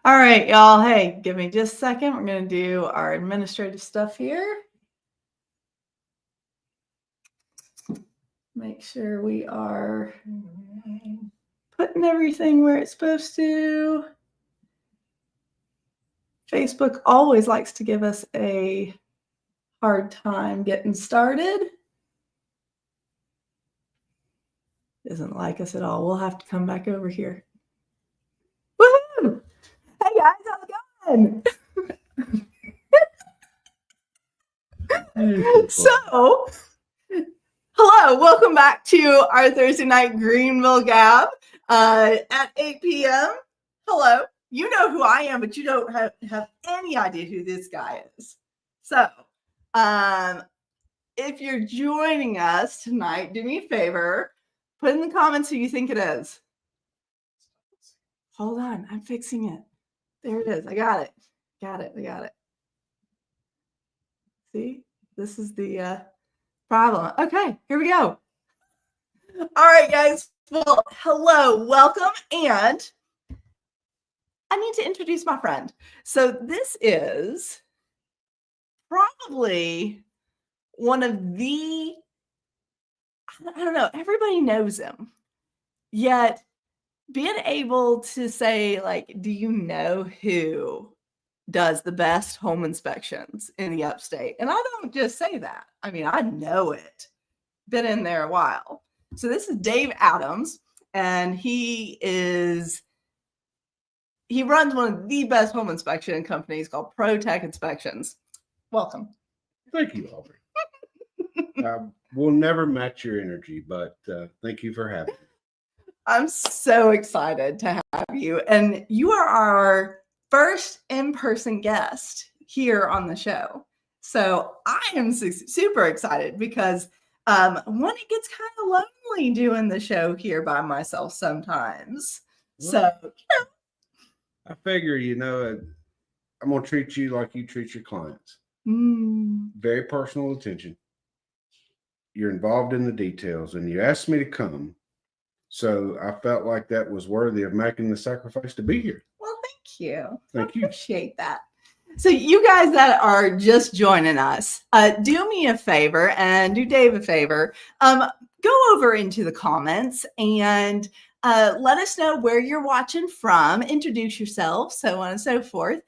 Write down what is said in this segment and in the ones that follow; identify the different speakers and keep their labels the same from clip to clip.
Speaker 1: All right, y'all. Hey, give me just a second. We're going to do our administrative stuff here. Make sure we are putting everything where it's supposed to. Facebook always likes to give us a hard time getting started. Doesn't like us at all. We'll have to come back over here. Woohoo! Hey guys, how's it going? So, hello, welcome back to our Thursday night Greenville GAB at 8 p.m. Hello, you know who I am, but you don't have any idea who this guy is. So, if you're joining us tonight, do me a favor, put in the comments who you think it is. Hold on, I'm fixing it. There it is. I got it. I got it. See, this is the problem. Okay, here we go. All right, guys. Well, hello, welcome, and I need to introduce my friend. So this is probably one of the, I don't know, everybody knows him, yet being able to say, like, do you know who does the best home inspections in the upstate? And I don't just say that. I mean, I know it. Been in there a while. So this is Dave Adams, and he runs one of the best home inspection companies called ProTech Inspections. Welcome.
Speaker 2: Thank you, Aubree. We'll never match your energy, but thank you for having me.
Speaker 1: I'm so excited to have you. And you are our first in-person guest here on the show. So I am super excited because one, it gets kind of lonely doing the show here by myself sometimes. Well, so, you know.
Speaker 2: I figure, I'm going to treat you like you treat your clients. Very personal attention. You're involved in the details, and you asked me to come. So I felt like that was worthy of making the sacrifice to be here.
Speaker 1: Well, thank you.
Speaker 2: Thank you.
Speaker 1: Appreciate that. So you guys that are just joining us, do me a favor and do Dave a favor. Go over into the comments and let us know where you're watching from. Introduce yourself, so on and so forth.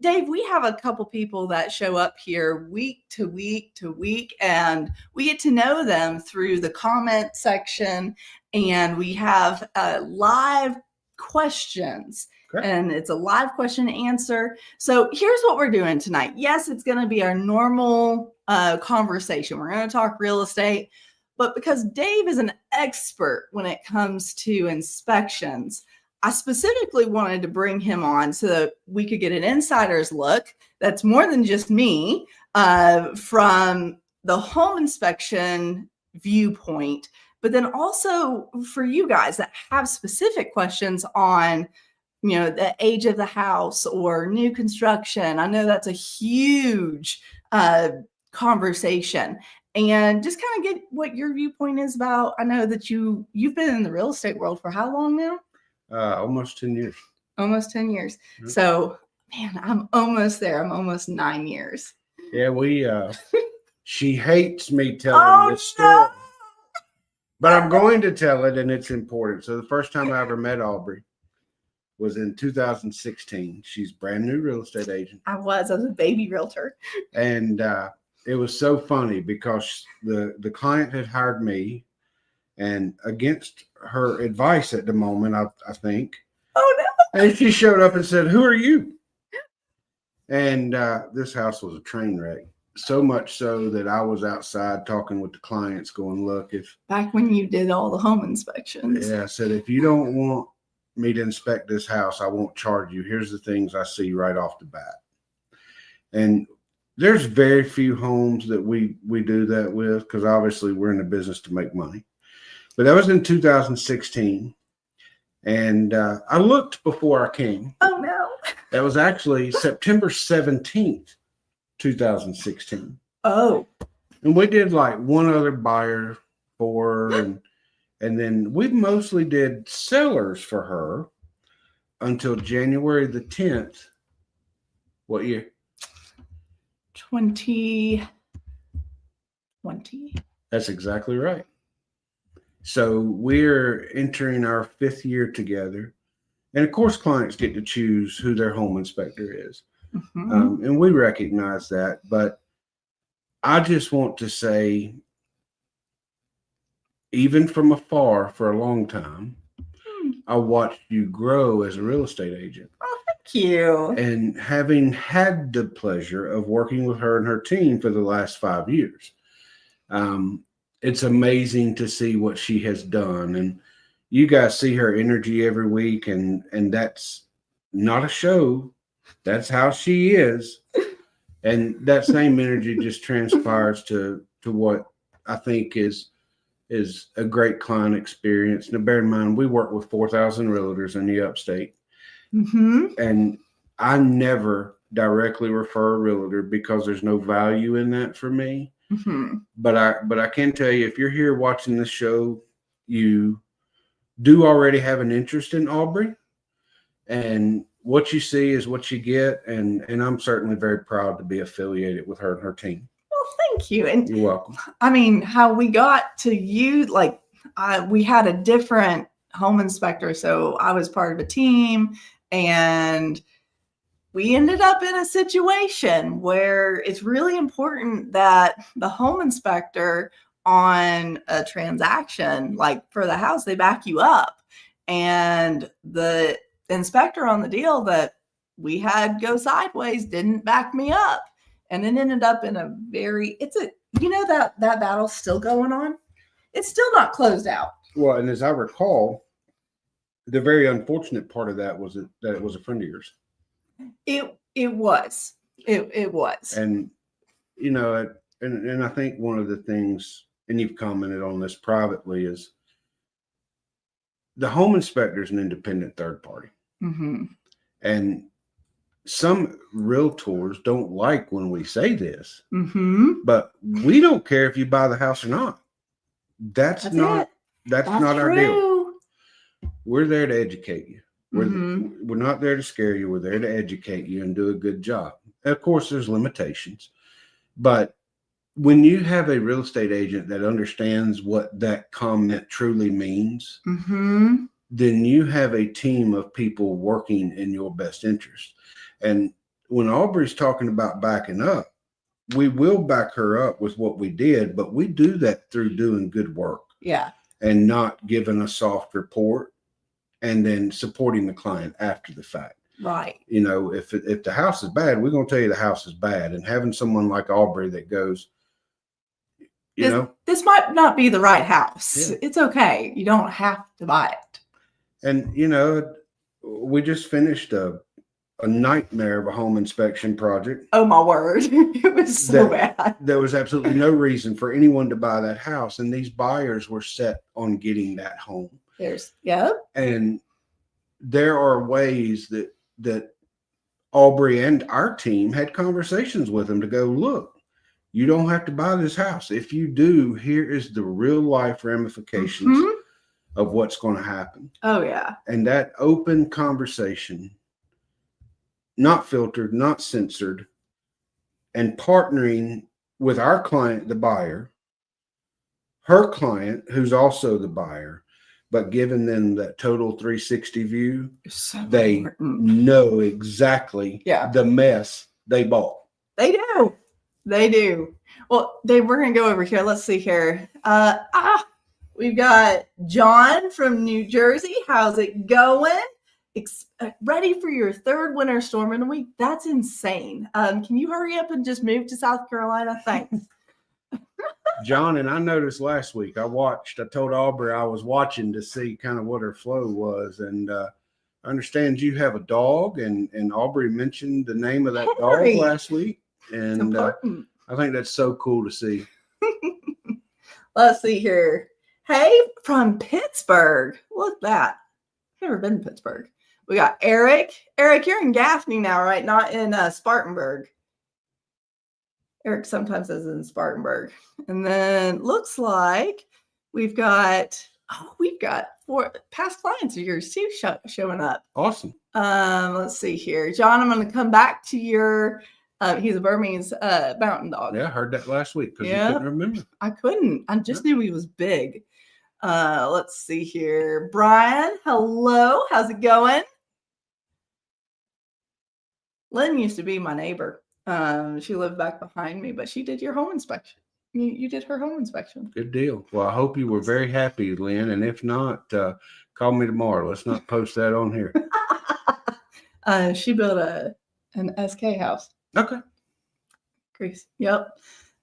Speaker 1: Dave, we have a couple people that show up here week to week, and we get to know them through the comment section, and we have live questions. Okay. And it's a live question and answer. So here's what we're doing tonight. Yes, it's going to be our normal conversation. We're going to talk real estate, but because Dave is an expert when it comes to inspections, I specifically wanted to bring him on so that we could get an insider's look that's more than just me from the home inspection viewpoint, but then also for you guys that have specific questions on, the age of the house or new construction. I know that's a huge conversation, and just kind of get what your viewpoint is about. I know that you've been in the real estate world for how long now?
Speaker 2: Almost 10 years.
Speaker 1: Almost 10 years. Mm-hmm. So, man, I'm almost there. I'm almost 9 years.
Speaker 2: Yeah, she hates me telling this story. No! But I'm going to tell it, and it's important. So the first time I ever met Aubree was in 2016. She's brand new real estate agent.
Speaker 1: I was a baby realtor.
Speaker 2: And it was so funny because the client had hired me, and against her advice at the moment, I think.
Speaker 1: Oh, no.
Speaker 2: And she showed up and said, "Who are you?" And this house was a train wreck. So much so that I was outside talking with the clients going, look,
Speaker 1: back when you did all the home inspections.
Speaker 2: Yeah, I said, if you don't want me to inspect this house, I won't charge you. Here's the things I see right off the bat. And there's very few homes that we do that with, because obviously we're in the business to make money. But that was in 2016. And I looked before I came.
Speaker 1: Oh, no.
Speaker 2: That was actually September 17th, 2016.
Speaker 1: Oh.
Speaker 2: And we did like one other buyer for her, and then we mostly did sellers for her. until January the 10th. What year?
Speaker 1: 2020.
Speaker 2: That's exactly right. So we're entering our 5th year together. And of course, clients get to choose who their home inspector is.
Speaker 1: Mm-hmm.
Speaker 2: And we recognize that. But I just want to say, even from afar for a long time, I watched you grow as a real estate agent.
Speaker 1: Oh, thank you.
Speaker 2: And having had the pleasure of working with her and her team for the last 5 years, it's amazing to see what she has done. And you guys see her energy every week, and that's not a show. That's how she is. And that same energy just transpires to what I think is a great client experience. Now, bear in mind, we work with 4,000 realtors in the upstate.
Speaker 1: Mm-hmm.
Speaker 2: And I never directly refer a realtor because there's no value in that for me.
Speaker 1: Mm-hmm.
Speaker 2: But I can tell you, if you're here watching this show, you do already have an interest in Aubree, and what you see is what you get. And I'm certainly very proud to be affiliated with her and her team.
Speaker 1: Thank you. And
Speaker 2: You're welcome.
Speaker 1: I mean, how we got to you, like we had a different home inspector. So I was part of a team, and we ended up in a situation where it's really important that the home inspector on a transaction, like for the house, they back you up. And the inspector on the deal that we had go sideways didn't back me up. And it ended up in a that battle's still going on. It's still not closed out.
Speaker 2: Well, and as I recall, the very unfortunate part of that was that it was a friend of yours.
Speaker 1: It was.
Speaker 2: And and I think one of the things, and you've commented on this privately, is the home inspector is an independent third party.
Speaker 1: Mm-hmm.
Speaker 2: And some realtors don't like when we say this,
Speaker 1: Mm-hmm.
Speaker 2: but we don't care if you buy the house or not. That's not our deal. We're there to educate you. We're not there to scare you. We're there to educate you and do a good job. And of course, there's limitations, but when you have a real estate agent that understands what that comment truly means,
Speaker 1: mm-hmm.
Speaker 2: then you have a team of people working in your best interest. And when Aubree's talking about backing up, we will back her up with what we did, but we do that through doing good work.
Speaker 1: Yeah.
Speaker 2: And not giving a soft report and then supporting the client after the fact.
Speaker 1: Right.
Speaker 2: If the house is bad, we're going to tell you the house is bad. And having someone like Aubree that goes,
Speaker 1: this might not be the right house.
Speaker 2: Yeah.
Speaker 1: It's okay. You don't have to buy it.
Speaker 2: And, we just finished a nightmare of a home inspection project.
Speaker 1: Oh, my word. It was so bad.
Speaker 2: There was absolutely no reason for anyone to buy that house. And these buyers were set on getting that home. And there are ways that Aubree and our team had conversations with them to go, look, you don't have to buy this house. If you do, here is the real life ramifications of what's going to happen.
Speaker 1: Oh, yeah.
Speaker 2: And that open conversation, not filtered, not censored, and partnering with our client, the buyer, her client, who's also the buyer, but giving them that total 360 view, they know exactly the mess they bought.
Speaker 1: They do. Well, Dave, we're going to go over here. Let's see here. We've got John from New Jersey. How's it going? Ready for your third winter storm in a week? That's insane. Can you hurry up and just move to South Carolina? Thanks.
Speaker 2: John, and I noticed last week, I told Aubree I was watching to see kind of what her flow was. And I understand you have a dog, and Aubree mentioned the name of that dog last week. And I think that's so cool to see.
Speaker 1: Let's see here. Hey, from Pittsburgh. Look at that. I've never been to Pittsburgh. We got Eric. Eric, you're in Gaffney now, right? Not in Spartanburg. Eric sometimes is in Spartanburg. And then looks like we've got Oh, we've got 4 past clients of yours too showing up.
Speaker 2: Awesome.
Speaker 1: Let's see here. John, I'm going to come back to your, he's a Burmese mountain dog.
Speaker 2: Yeah, I heard that last week because you couldn't remember.
Speaker 1: I couldn't. I just knew he was big. Let's see here. Brian, hello. How's it going? Lynn used to be my neighbor. She lived back behind me, but she did your home inspection. You did her home inspection.
Speaker 2: Good deal. Well, I hope you were very happy, Lynn. And if not, call me tomorrow. Let's not post that on here.
Speaker 1: She built an SK house.
Speaker 2: Okay.
Speaker 1: Greece. Yep.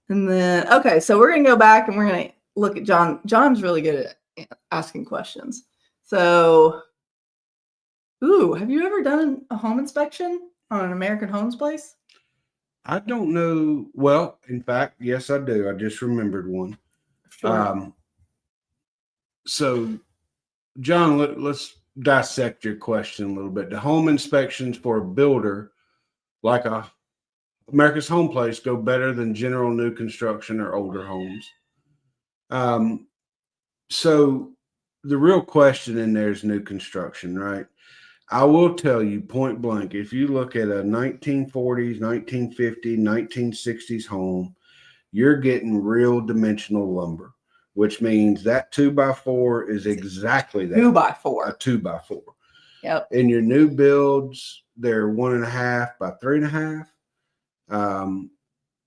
Speaker 1: And then, okay, so we're going to go back and we're going to look at John. John's really good at asking questions. So, have you ever done a home inspection on an American Homes place?
Speaker 2: I don't know. Well, in fact, yes, I do. I just remembered one.
Speaker 1: Sure.
Speaker 2: So, John, let's dissect your question a little bit. The home inspections for a builder, like America's Home Place, go better than general new construction or older homes. So the real question in there is new construction, right? I will tell you point blank, if you look at a 1940s, 1950s, 1960s home, you're getting real dimensional lumber, which means that 2x4 is exactly that.
Speaker 1: 2x4.
Speaker 2: A 2x4.
Speaker 1: Yep.
Speaker 2: In your new builds, they're 1.5 by 3.5.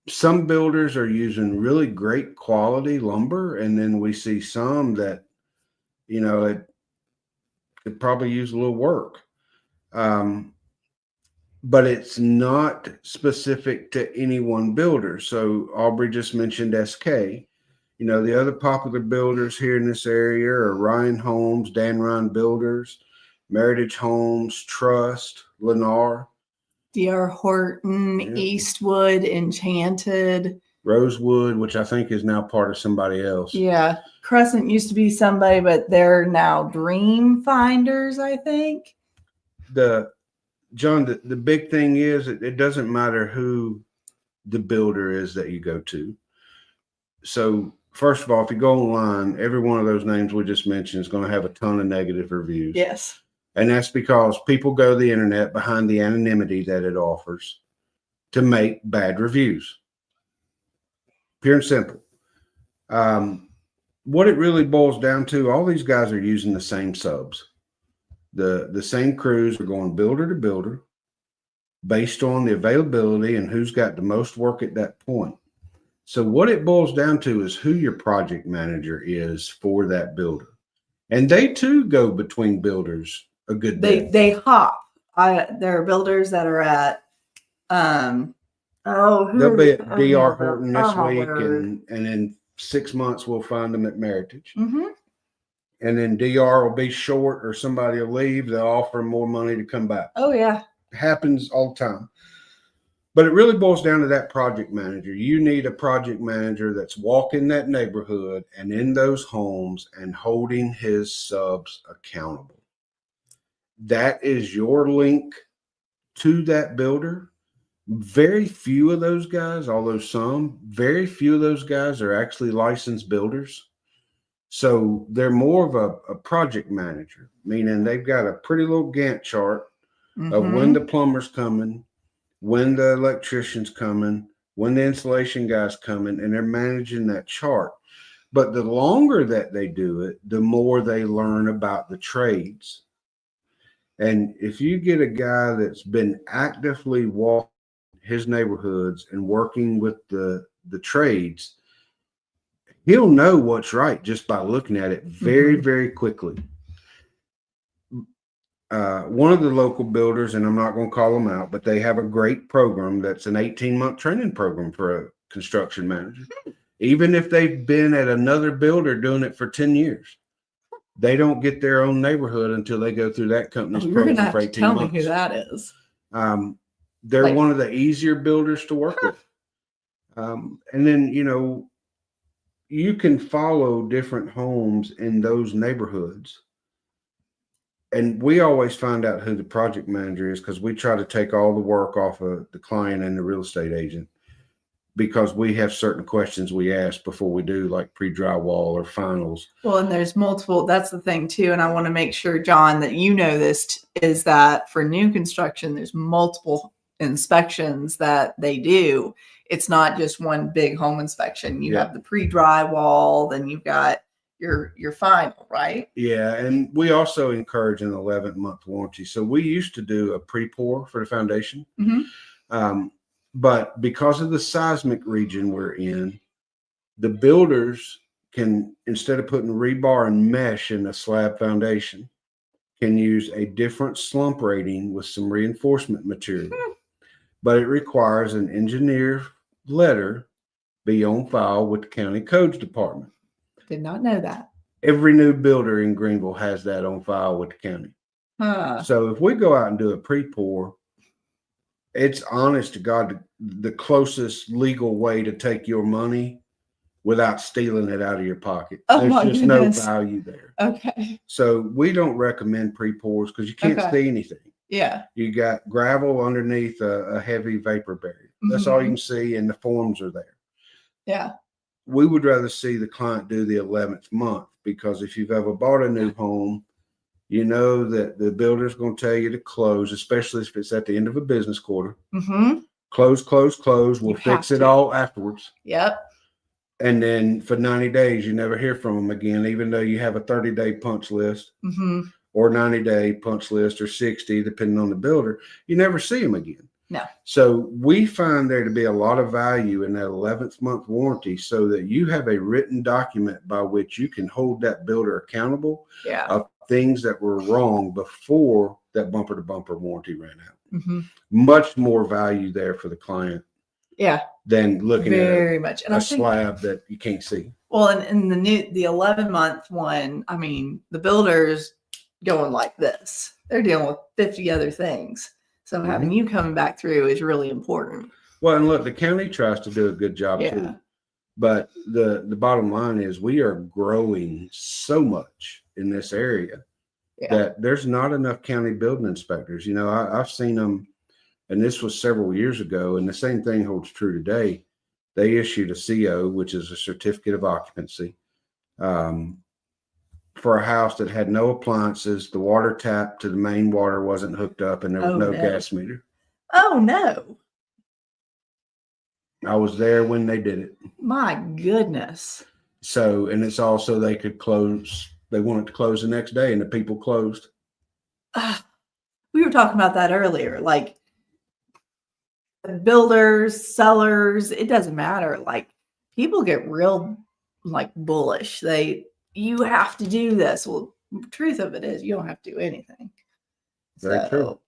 Speaker 2: Some builders are using really great quality lumber, and then we see some that, it could probably use a little work. But it's not specific to any one builder. So Aubree just mentioned SK. The other popular builders here in this area are Ryan Homes, Dan Ryan Builders, Meritage Homes, Trust, Lennar,
Speaker 1: D.R. Horton, Eastwood, Enchanted,
Speaker 2: Rosewood, which I think is now part of somebody else.
Speaker 1: Yeah. Crescent used to be somebody, but they're now Dream Finders, I think.
Speaker 2: John, the big thing is it doesn't matter who the builder is that you go to. So first of all, if you go online, every one of those names we just mentioned is going to have a ton of negative reviews.
Speaker 1: Yes.
Speaker 2: And that's because people go to the internet behind the anonymity that it offers to make bad reviews. Pure and simple. What it really boils down to, all these guys are using the same subs. The same crews are going builder to builder based on the availability and who's got the most work at that point. So what it boils down to is who your project manager is for that builder. And they too go between builders a good bit.
Speaker 1: They hop. There are builders that are at
Speaker 2: they'll be at D.R. Horton this week, and in 6 months we'll find them at Meritage.
Speaker 1: Mm-hmm.
Speaker 2: And then DR will be short or somebody will leave. They'll offer them more money to come back.
Speaker 1: Oh, yeah.
Speaker 2: It happens all the time. But it really boils down to that project manager. You need a project manager that's walking that neighborhood and in those homes and holding his subs accountable. That is your link to that builder. Very few of those guys, although very few of those guys are actually licensed builders. So they're more of a project manager, meaning they've got a pretty little Gantt chart of when the plumber's coming, when the electrician's coming, when the installation guy's coming, and they're managing that chart. But the longer that they do it, the more they learn about the trades. And if you get a guy that's been actively walking his neighborhoods and working with the trades, he'll know what's right just by looking at it very, very quickly. One of the local builders, and I'm not going to call them out, but they have a great program that's an 18-month training program for a construction manager. Even if they've been at another builder doing it for 10 years, they don't get their own neighborhood until they go through that company's program for 18 months. Tell
Speaker 1: me who that is.
Speaker 2: They're one of the easier builders to work with. And then, you can follow different homes in those neighborhoods. And we always find out who the project manager is because we try to take all the work off of the client and the real estate agent. because we have certain questions we ask before we do like pre-drywall or finals.
Speaker 1: Well, and there's multiple, that's the thing too. And I want to make sure, John, that you know this is that for new construction, there's multiple inspections that they do. It's not just one big home inspection. You have the pre-drywall, then you've got your final, right?
Speaker 2: Yeah, and we also encourage an 11-month warranty. So we used to do a pre-pour for the foundation. But because of the seismic region we're in, the builders can, instead of putting rebar and mesh in a slab foundation, can use a different slump rating with some reinforcement material. But it requires an engineer letter be on file with the county codes department.
Speaker 1: Did not know that.
Speaker 2: Every new builder in Greenville has that on file with the county. So if we go out and do a pre-pour, it's honest to God the closest legal way to take your money without stealing it out of your pocket. There's just no value there.
Speaker 1: Okay.
Speaker 2: So we don't recommend pre-pours because you can't see anything.
Speaker 1: Yeah.
Speaker 2: You got gravel underneath a heavy vapor barrier. That's all you can see, and the forms are there.
Speaker 1: Yeah.
Speaker 2: We would rather see the client do the 11th month, because if you've ever bought a new home, you know that the builder's going to tell you to close, especially if it's at the end of a business quarter. Close, close, close. We'll fix it all afterwards.
Speaker 1: Yep.
Speaker 2: And then for 90 days, you never hear from them again, even though you have a 30-day punch list or 90-day punch list or 60, depending on the builder. You never see them again.
Speaker 1: No.
Speaker 2: So we find there to be a lot of value in that 11th month warranty, so that you have a written document by which you can hold that builder accountable of things that were wrong before that bumper to bumper warranty ran out. Much more value there for the client.
Speaker 1: Yeah.
Speaker 2: Than looking
Speaker 1: very
Speaker 2: at
Speaker 1: much. And
Speaker 2: a slab that you can't see.
Speaker 1: Well, and the 11-month one, I mean, the builder's going like this. They're dealing with 50 other things. So having you coming back through is really important.
Speaker 2: Well, and look, the county tries to do a good job too. But the bottom line is we are growing so much in this area that there's not enough county building inspectors. You know, I've seen them, and this was several years ago, and the same thing holds true today. They issued a CO, which is a certificate of occupancy, for a house that had no appliances. The water tap to the main water wasn't hooked up, and there was no gas meter.
Speaker 1: Oh, no.
Speaker 2: I was there when they did it.
Speaker 1: My goodness.
Speaker 2: So, and it's also they could close. They wanted to close the next day, and the people closed.
Speaker 1: We were talking about that earlier. Like, builders, sellers, it doesn't matter. Like, people get real, like, bullish. You have to do this. Well, the truth of it is you don't have to do anything.
Speaker 2: Very true.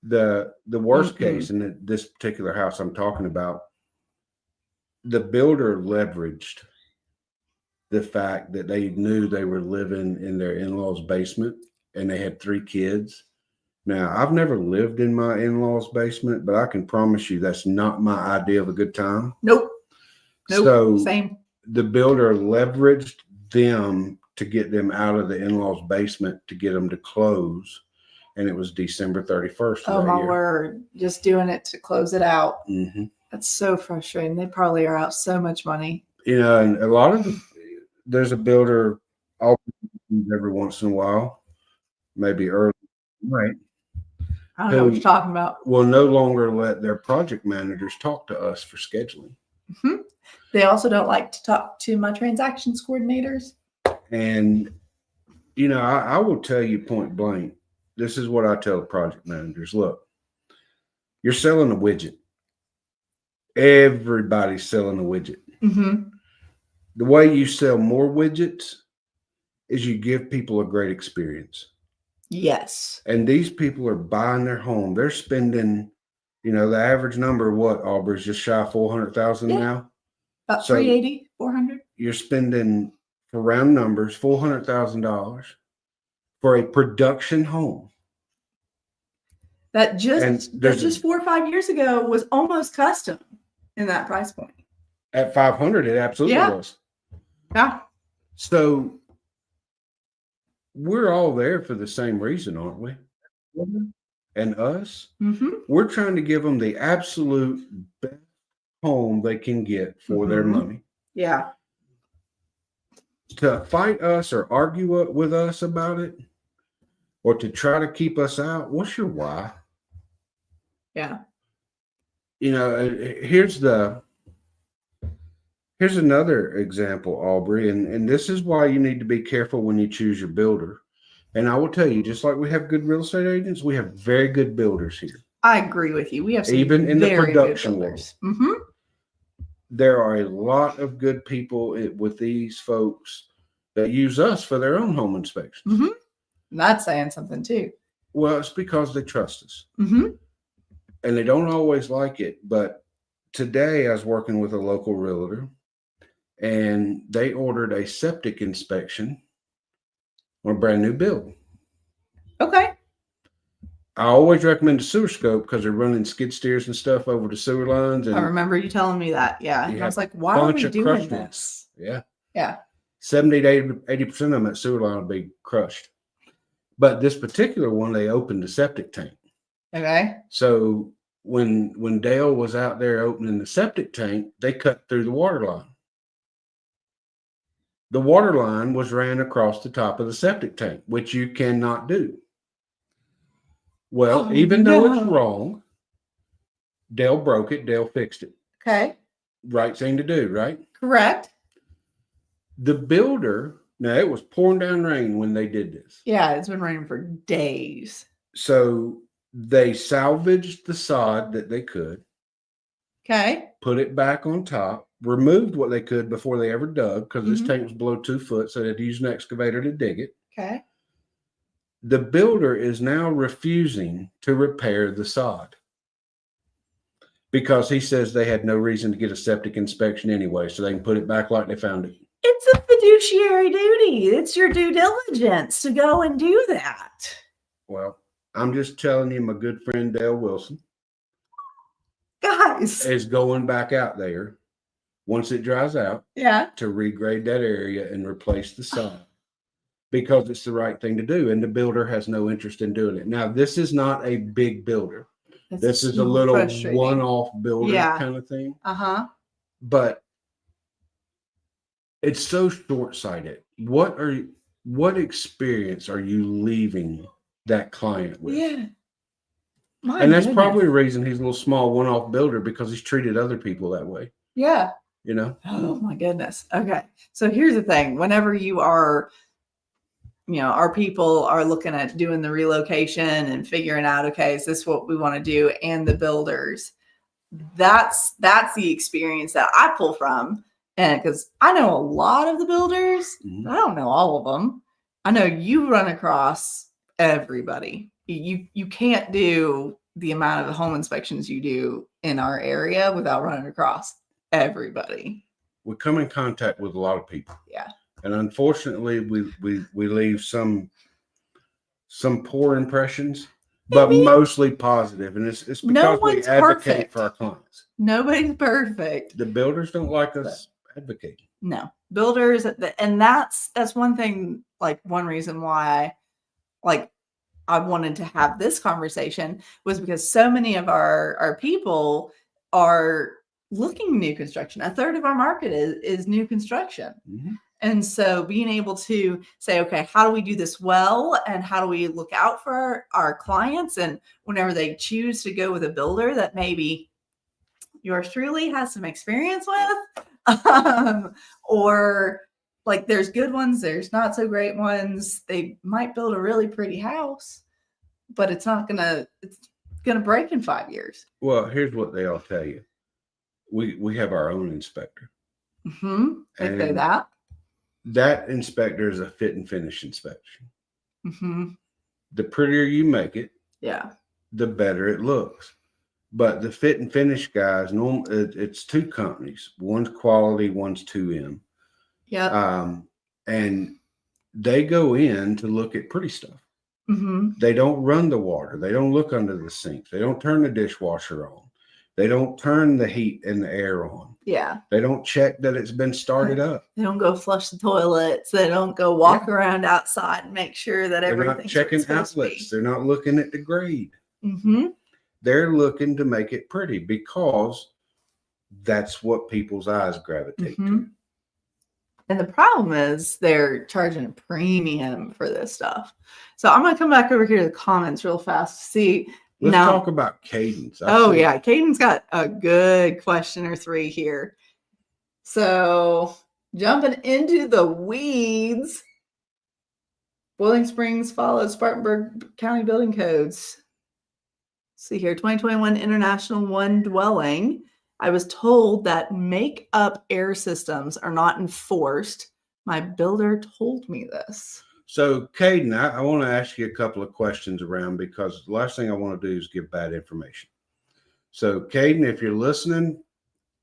Speaker 2: The worst case in this particular house I'm talking about, the builder leveraged the fact that they knew they were living in their in-laws' basement and they had 3 kids. Now, I've never lived in my in-laws' basement, but I can promise you that's not my idea of a good time.
Speaker 1: Nope.
Speaker 2: So
Speaker 1: same.
Speaker 2: The builder leveraged them to get them out of the in-laws' basement to get them to close. And it was December 31st.
Speaker 1: Oh, my word. Just doing it to close it out. That's so frustrating. They probably are out so much money.
Speaker 2: You know, and a lot of there's a builder every once in a while, maybe early, right?
Speaker 1: I don't know what you're talking about.
Speaker 2: Will no longer let their project managers talk to us for scheduling.
Speaker 1: They also don't like to talk to my transactions coordinators.
Speaker 2: And, you know, I will tell you point blank, this is what I tell project managers. Look, you're selling a widget. Everybody's selling a widget. The way you sell more widgets is you give people a great experience.
Speaker 1: Yes.
Speaker 2: And these people are buying their home. They're spending, you know, the average number of what, Aubree, is just shy of 400,000 now?
Speaker 1: About 380, 400.
Speaker 2: You're spending, for round numbers, $400,000 for a production home.
Speaker 1: That just 4 or 5 years ago was almost custom in that price point.
Speaker 2: At 500, it absolutely was.
Speaker 1: Yeah.
Speaker 2: So we're all there for the same reason, aren't we? And us, we're trying to give them the absolute best home they can get for their money.
Speaker 1: Yeah.
Speaker 2: To fight us or argue with us about it, or to try to keep us out, what's your why?
Speaker 1: Yeah.
Speaker 2: Here's another example, Aubree, and this is why you need to be careful when you choose your builder. And I will tell you, just like we have good real estate agents, we have very good builders here.
Speaker 1: I agree with you. We have some
Speaker 2: even in the
Speaker 1: very
Speaker 2: production
Speaker 1: good
Speaker 2: world.
Speaker 1: builders.
Speaker 2: There are a lot of good people with these folks that use us for their own home inspections.
Speaker 1: That's saying something too.
Speaker 2: Well, it's because they trust us.
Speaker 1: And
Speaker 2: they don't always like it. But today I was working with a local realtor, and they ordered a septic inspection on a brand new build.
Speaker 1: Okay.
Speaker 2: I always recommend a sewer scope because they're running skid steers and stuff over the sewer lines. And
Speaker 1: I remember you telling me that. Yeah. And I was like, why are we doing this?
Speaker 2: Yeah.
Speaker 1: Yeah.
Speaker 2: 70 to 80% of them at sewer line will be crushed. But this particular one, they opened the septic tank.
Speaker 1: Okay.
Speaker 2: So when Dale was out there opening the septic tank, they cut through the water line. The water line was ran across the top of the septic tank, which you cannot do. Well, even though it's wrong, Dale broke it, Dale fixed it.
Speaker 1: Okay.
Speaker 2: Right thing to do, right?
Speaker 1: Correct.
Speaker 2: The builder, now it was pouring down rain when they did this.
Speaker 1: Yeah, it's been raining for days.
Speaker 2: So they salvaged the sod that they could.
Speaker 1: Okay.
Speaker 2: Put it back on top, removed what they could before they ever dug, because this tank was below 2 foot, so they had to use an excavator to dig it.
Speaker 1: Okay.
Speaker 2: The builder is now refusing to repair the sod because he says they had no reason to get a septic inspection anyway, so they can put it back like they found it.
Speaker 1: It's a fiduciary duty. It's your due diligence to go and do that.
Speaker 2: Well, I'm just telling you, my good friend Dale Wilson,
Speaker 1: guys,
Speaker 2: is going back out there once it dries out.
Speaker 1: Yeah.
Speaker 2: To regrade that area and replace the sod. Because it's the right thing to do, and the builder has no interest in doing it. Now, this is not a big builder. This is a little one-off builder kind of thing. But it's so short-sighted. What experience are you leaving that client with?
Speaker 1: Yeah.
Speaker 2: And that's probably the reason he's a little small one-off builder, because he's treated other people that way.
Speaker 1: Yeah.
Speaker 2: Oh
Speaker 1: my goodness. Okay. So here's the thing. Whenever you are, our people are looking at doing the relocation and figuring out, okay, is this what we want to do? And the builders, that's the experience that I pull from. And because I know a lot of the builders, I don't know all of them. I know you run across everybody. You can't do the amount of home inspections you do in our area without running across everybody.
Speaker 2: We come in contact with a lot of people.
Speaker 1: Yeah.
Speaker 2: And unfortunately, we leave some poor impressions, but mostly positive. And it's because we advocate for our clients.
Speaker 1: Nobody's perfect.
Speaker 2: The builders don't like us advocating.
Speaker 1: No. Builders, and that's one thing, like one reason why I wanted to have this conversation was because so many of our people are looking new construction. A third of our market is new construction. And so being able to say, okay, how do we do this well? And how do we look out for our clients? And whenever they choose to go with a builder that maybe yours truly has some experience with, or like there's good ones, there's not so great ones. They might build a really pretty house, but it's gonna break in 5 years.
Speaker 2: Well, here's what they all tell you. We have our own inspector.
Speaker 1: They say that.
Speaker 2: That inspector is a fit and finish inspection. The prettier you make it, the better it looks. But the fit and finish guys, it's two companies. One's quality, one's 2M. And they go in to look at pretty stuff. They don't run the water. They don't look under the sinks. They don't turn the dishwasher on. They don't turn the heat and the air on.
Speaker 1: Yeah.
Speaker 2: They don't check that it's been started up.
Speaker 1: They don't go flush the toilets. They don't go walk around outside and make sure that everything's
Speaker 2: They're not checking outlets. They're not looking at the grade.
Speaker 1: Mm-hmm.
Speaker 2: They're looking to make it pretty because that's what people's eyes gravitate
Speaker 1: Mhm.
Speaker 2: to.
Speaker 1: And the problem is they're charging a premium for this stuff. So I'm going to come back over here to the comments real fast to see.
Speaker 2: Let's
Speaker 1: now,
Speaker 2: talk about cadence.
Speaker 1: Yeah. Caden's got a good question or three here. So jumping into the weeds. Boiling Springs follows Spartanburg County building codes. Let's see here, 2021 International One Dwelling. I was told that make-up air systems are not enforced. My builder told me this.
Speaker 2: So, Caden, I want to ask you a couple of questions around, because the last thing I want to do is give bad information. So, Caden, if you're listening,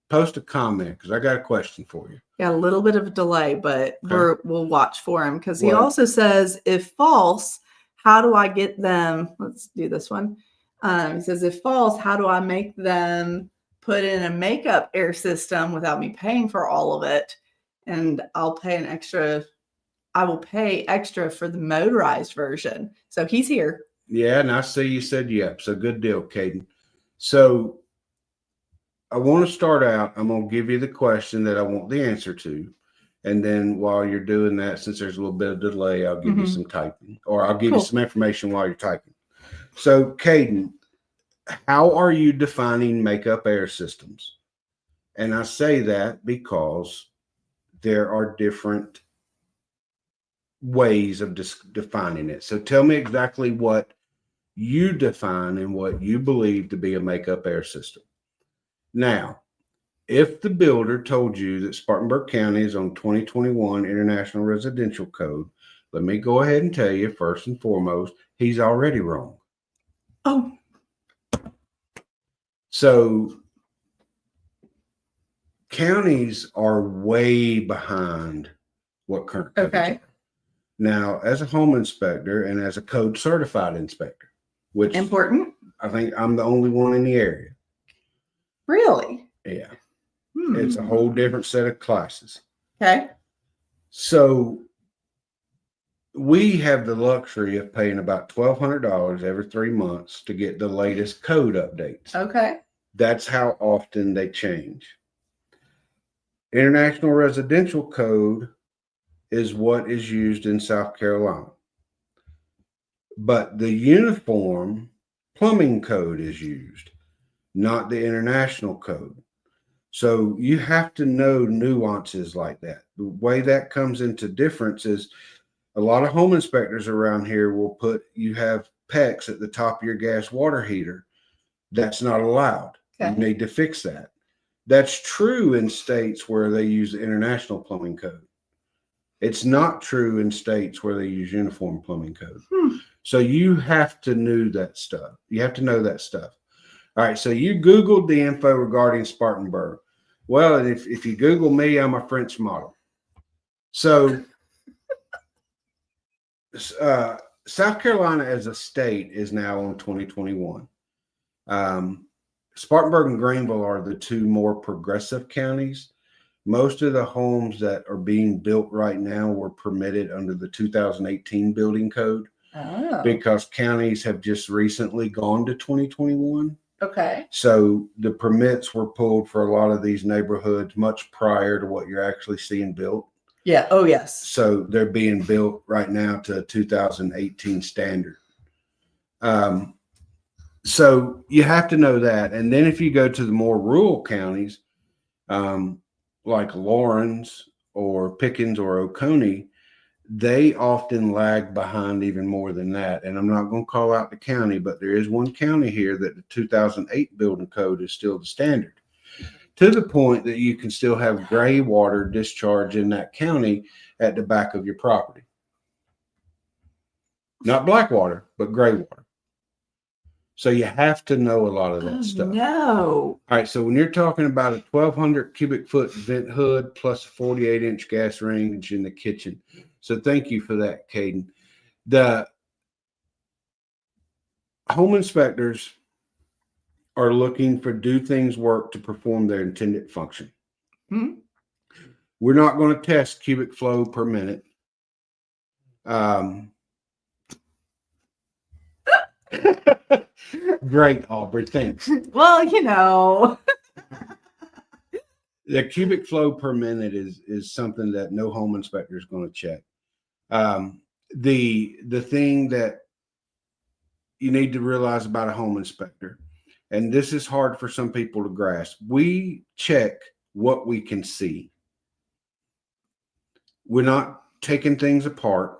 Speaker 2: post a comment, because I got a question for you.
Speaker 1: Yeah, a little bit of a delay, but
Speaker 2: Okay.
Speaker 1: we'll watch for him, because he also says, if false, how do I get them? Let's do this one. He says, if false, how do I make them put in a makeup air system without me paying for all of it? And I will pay extra for the motorized version. So he's here.
Speaker 2: Yeah, and I see you said yep. So good deal, Caden. So I want to start out. I'm going to give you the question that I want the answer to. And then while you're doing that, since there's a little bit of delay, I'll give you some typing, or I'll give you some information while you're typing. So, Caden, how are you defining makeup air systems? And I say that because there are different ways of defining it. So tell me exactly what you define and what you believe to be a makeup air system. Now, if the builder told you that Spartanburg County is on 2021 International Residential Code, let me go ahead and tell you, first and foremost, he's already wrong.
Speaker 1: Oh.
Speaker 2: So counties are way behind what current codes are. Now, as a home inspector and as a code certified inspector, which
Speaker 1: important,
Speaker 2: I think I'm the only one in the area.
Speaker 1: Really?
Speaker 2: Yeah. It's a whole different set of classes.
Speaker 1: Okay.
Speaker 2: So we have the luxury of paying about $1,200 every 3 months to get the latest code updates.
Speaker 1: Okay.
Speaker 2: That's how often they change. International Residential Code is what is used in South Carolina. But the uniform plumbing code is used, not the international code. So you have to know nuances like that. The way that comes into difference is a lot of home inspectors around here will put, you have PEX at the top of your gas water heater. That's not allowed. Okay. You need to fix that. That's true in states where they use the international plumbing code. It's not true in states where they use uniform plumbing code. So you have to know that stuff. You have to know that stuff. All right. So you Googled the info regarding Spartanburg. Well, if you Google me, I'm a French model. So South Carolina as a state is now on 2021. Spartanburg and Greenville are the two more progressive counties. Most of the homes that are being built right now were permitted under the 2018 building code. Oh. Because counties have just recently gone to 2021. Okay. So the permits were pulled for a lot of these neighborhoods much prior to what you're actually seeing built.
Speaker 1: Yeah. Oh, yes.
Speaker 2: So they're being built right now to a 2018 standard. So you have to know that. And then if you go to the more rural counties, like Lawrence or Pickens or Oconee, they often lag behind even more than that. And I'm not going to call out the county, but there is one county here that the 2008 building code is still the standard, to the point that you can still have gray water discharge in that county at the back of your property. Not black water, but gray water. So you have to know a lot of that stuff.
Speaker 1: No.
Speaker 2: All right. So when you're talking about a 1,200 cubic foot vent hood plus a 48-inch gas range in the kitchen. So thank you for that, Caden. The home inspectors are looking for do things work to perform their intended function. We're not going to test cubic flow per minute. Great, Aubree. Thanks.
Speaker 1: Well, you know.
Speaker 2: The cubic flow per minute is something that no home inspector is going to check. The thing that you need to realize about a home inspector, and this is hard for some people to grasp, we check what we can see. We're not taking things apart.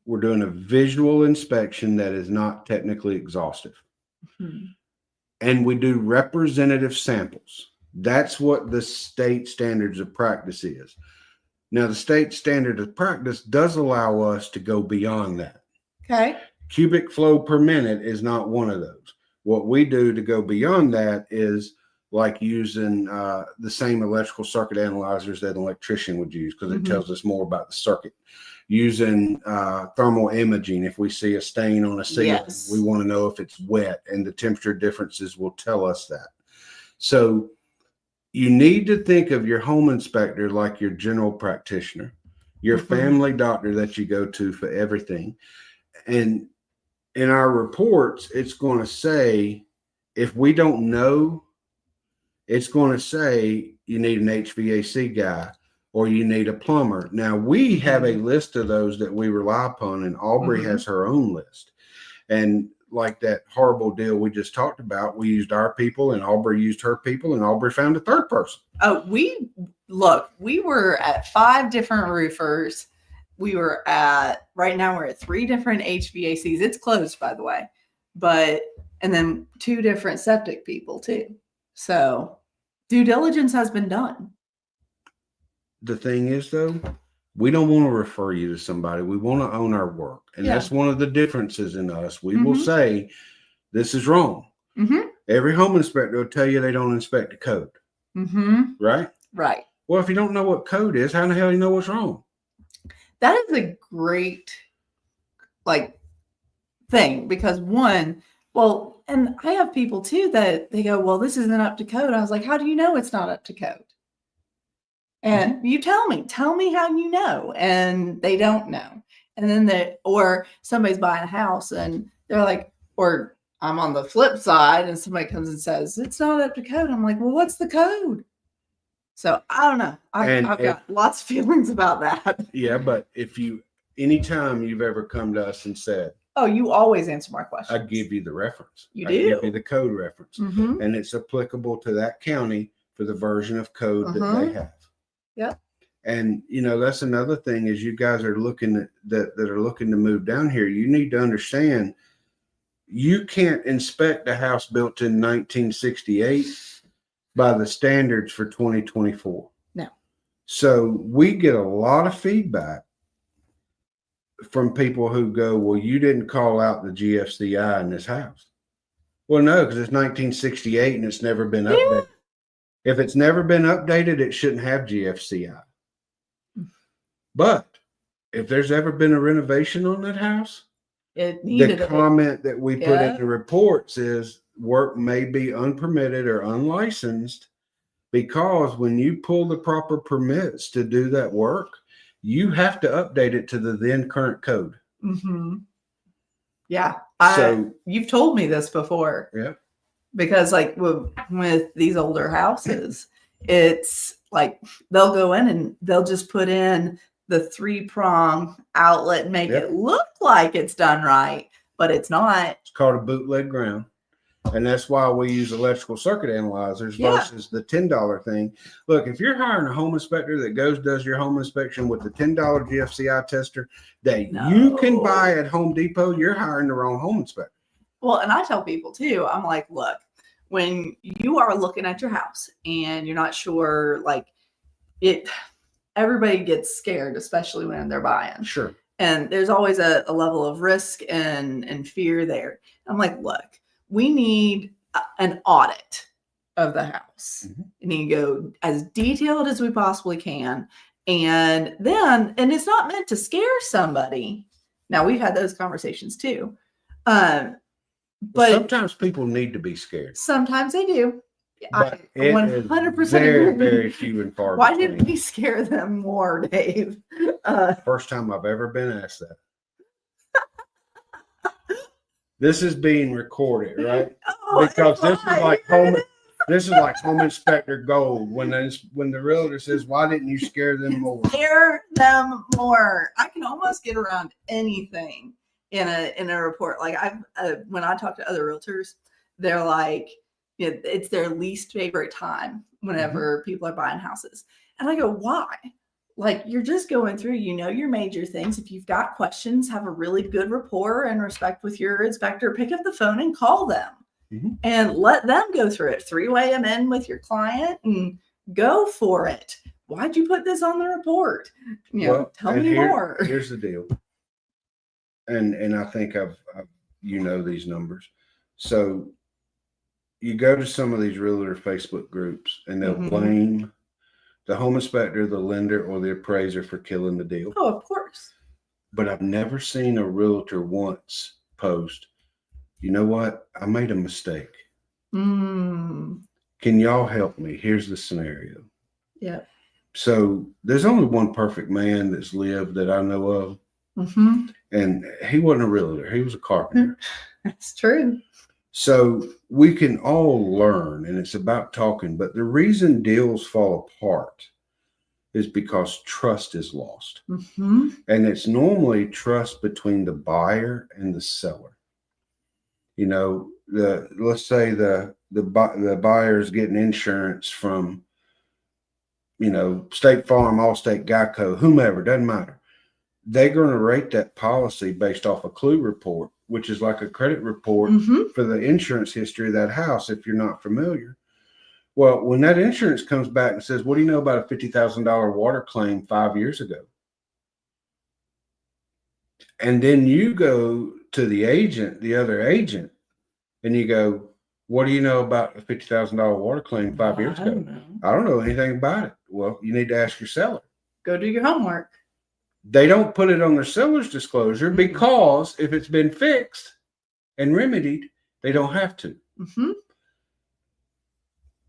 Speaker 2: We're doing a visual inspection that is not technically exhaustive. Mm-hmm. And we do representative samples. That's what the state standards of practice is. Now, the state standard of practice does allow us to go beyond that.
Speaker 1: Okay.
Speaker 2: Cubic flow per minute is not one of those. What we do to go beyond that is like using the same electrical circuit analyzers that an electrician would use, because it tells us more about the circuit. Using thermal imaging. If we see a stain on a ceiling, we want to know if it's wet, and the temperature differences will tell us that. So you need to think of your home inspector like your general practitioner, your family doctor that you go to for everything. And in our reports, it's going to say, if we don't know, it's going to say you need an HVAC guy or you need a plumber. Now, we have a list of those that we rely upon, and Aubree has her own list. And like that horrible deal we just talked about, we used our people and Aubree used her people, and Aubree found a third person.
Speaker 1: Oh, we were at 5 different roofers. We were at, right now we're at 3 different HVACs. It's closed, by the way, and then 2 different septic people too. So due diligence has been done.
Speaker 2: The thing is, though, we don't want to refer you to somebody. We want to own our work. And that's one of the differences in us. We will say, this is wrong. Every home inspector will tell you they don't inspect the code. Right?
Speaker 1: Right.
Speaker 2: Well, if you don't know what code is, how in the hell do you know what's wrong?
Speaker 1: That is a great, thing, because and I have people too that they go, well, this isn't up to code. I was like, how do you know it's not up to code? And you tell me how you know, and they don't know. And then or somebody's buying a house and they're like, or I'm on the flip side and somebody comes and says, it's not up to code. I'm like, well, what's the code? So I don't know. I've got lots of feelings about that.
Speaker 2: Yeah. But anytime you've ever come to us and said,
Speaker 1: oh, you always answer my question.
Speaker 2: I give you the reference.
Speaker 1: I
Speaker 2: give you the code reference, and it's applicable to that county for the version of code that they have.
Speaker 1: Yep.
Speaker 2: And that's another thing, is you guys are looking at that are looking to move down here. You need to understand, you can't inspect a house built in 1968 by the standards for 2024.
Speaker 1: No.
Speaker 2: So we get a lot of feedback from people who go, well, you didn't call out the GFCI in this house. Well, no, because it's 1968 and it's never been updated. If it's never been updated, it shouldn't have GFCI. But if there's ever been a renovation on that house, the comment that we put in the reports is work may be unpermitted or unlicensed, because when you pull the proper permits to do that work, you have to update it to the then current code.
Speaker 1: Yeah. You've told me this before.
Speaker 2: Yeah.
Speaker 1: Because with these older houses, it's like they'll go in and they'll just put in the 3-prong outlet and make it look like it's done right, but it's not.
Speaker 2: It's called a bootleg ground. And that's why we use electrical circuit analyzers versus the $10 thing. Look, if you're hiring a home inspector that does your home inspection with the $10 GFCI tester that you can buy at Home Depot, you're hiring the wrong home inspector.
Speaker 1: Well, and I tell people too, I'm like, look, when you are looking at your house and you're not sure, everybody gets scared, especially when they're buying.
Speaker 2: Sure.
Speaker 1: And there's always a level of risk and fear there. I'm like, look, we need an audit of the house. And you go as detailed as we possibly can. And it's not meant to scare somebody. Now, we've had those conversations too. But
Speaker 2: sometimes people need to be scared.
Speaker 1: Sometimes they do.
Speaker 2: But
Speaker 1: I 100%
Speaker 2: very,
Speaker 1: agree.
Speaker 2: very few and far
Speaker 1: Why
Speaker 2: between.
Speaker 1: didn't we scare them more, Dave?
Speaker 2: First time I've ever been asked that. This is being recorded, right?
Speaker 1: Oh,
Speaker 2: because this is like home. This is like home inspector gold. When the realtor says, "Why didn't you scare them more?"
Speaker 1: Scare them more. I can almost get around anything in a report. Like when I talk to other realtors, they're like, it's their least favorite time whenever people are buying houses, and I go, why? Like, you're just going through, your major things. If you've got questions, have a really good rapport and respect with your inspector, pick up the phone and call them and let them go through it. Three-way them in with your client and go for it. Why'd you put this on the report? Tell me more.
Speaker 2: Here's the deal. And I think I've these numbers. So you go to some of these realtor Facebook groups and they'll blame the home inspector, the lender, or the appraiser for killing the deal.
Speaker 1: Oh, of course.
Speaker 2: But I've never seen a realtor once post, "You know what? I made a mistake. Can y'all help me? Here's the scenario."
Speaker 1: Yeah.
Speaker 2: So there's only one perfect man that's lived that I know of. And he wasn't a realtor. He was a carpenter.
Speaker 1: That's true.
Speaker 2: So we can all learn, and it's about talking. But the reason deals fall apart is because trust is lost. And it's normally trust between the buyer and the seller. Let's say the buyer's getting insurance from, State Farm, Allstate, Geico, whomever, doesn't matter. They're going to rate that policy based off a clue report, which is like a credit report for the insurance history of that house, if you're not familiar. Well, when that insurance comes back and says, "What do you know about a $50,000 water claim 5 years ago?" And then you go to the other agent, and you go, "What do you know about a $50,000 water claim 5 years ago?" "I don't know anything about it." Well, you need to ask your seller.
Speaker 1: Go do your homework.
Speaker 2: They don't put it on their seller's disclosure because if it's been fixed and remedied, they don't have to.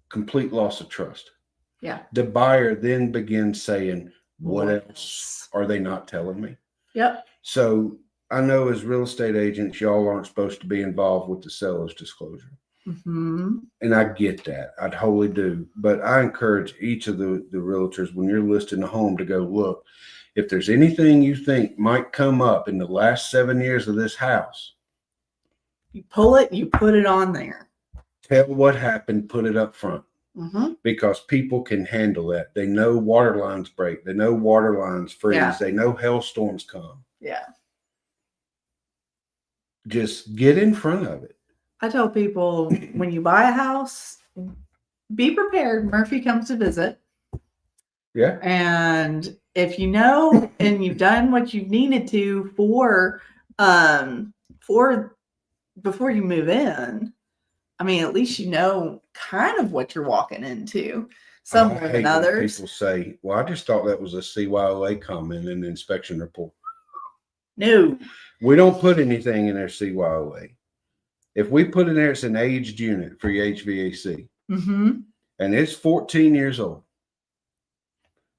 Speaker 2: Complete loss of trust.
Speaker 1: Yeah.
Speaker 2: The buyer then begins saying, "What else are they not telling me?"
Speaker 1: Yep.
Speaker 2: So I know as real estate agents, y'all aren't supposed to be involved with the seller's disclosure. And I get that. I totally do. But I encourage each of the realtors, when you're listing a home, to go, look, if there's anything you think might come up in the last 7 years of this house,
Speaker 1: you pull it, you put it on there.
Speaker 2: Tell what happened, put it up front. Because people can handle that. They know water lines break. They know water lines freeze. Yeah. They know hailstorms come.
Speaker 1: Yeah.
Speaker 2: Just get in front of it.
Speaker 1: I tell people, when you buy a house, be prepared. Murphy comes to visit.
Speaker 2: Yeah.
Speaker 1: And if you know and you've done what you've needed to for before you move in, I mean, at least you know kind of what you're walking into. Some more than others.
Speaker 2: People say, "Well, I just thought that was a CYOA comment in the inspection report."
Speaker 1: No.
Speaker 2: We don't put anything in their CYOA. If we put in there, it's an aged unit for your HVAC. And it's 14 years old.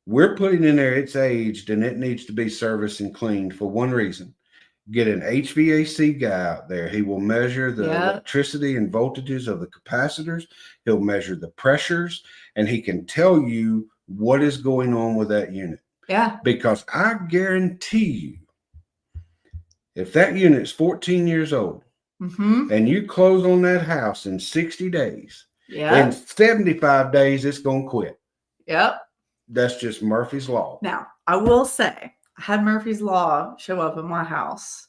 Speaker 2: We're putting in there it's aged and it needs to be serviced and cleaned for one reason. Get an HVAC guy out there. He will measure the electricity and voltages of the capacitors. He'll measure the pressures, and he can tell you what is going on with that unit.
Speaker 1: Yeah.
Speaker 2: Because I guarantee you, if that unit is 14 years old and you close on that house in 60 days, in 75 days, it's going to quit.
Speaker 1: Yep.
Speaker 2: That's just Murphy's Law.
Speaker 1: Now, I will say, I had Murphy's Law show up in my house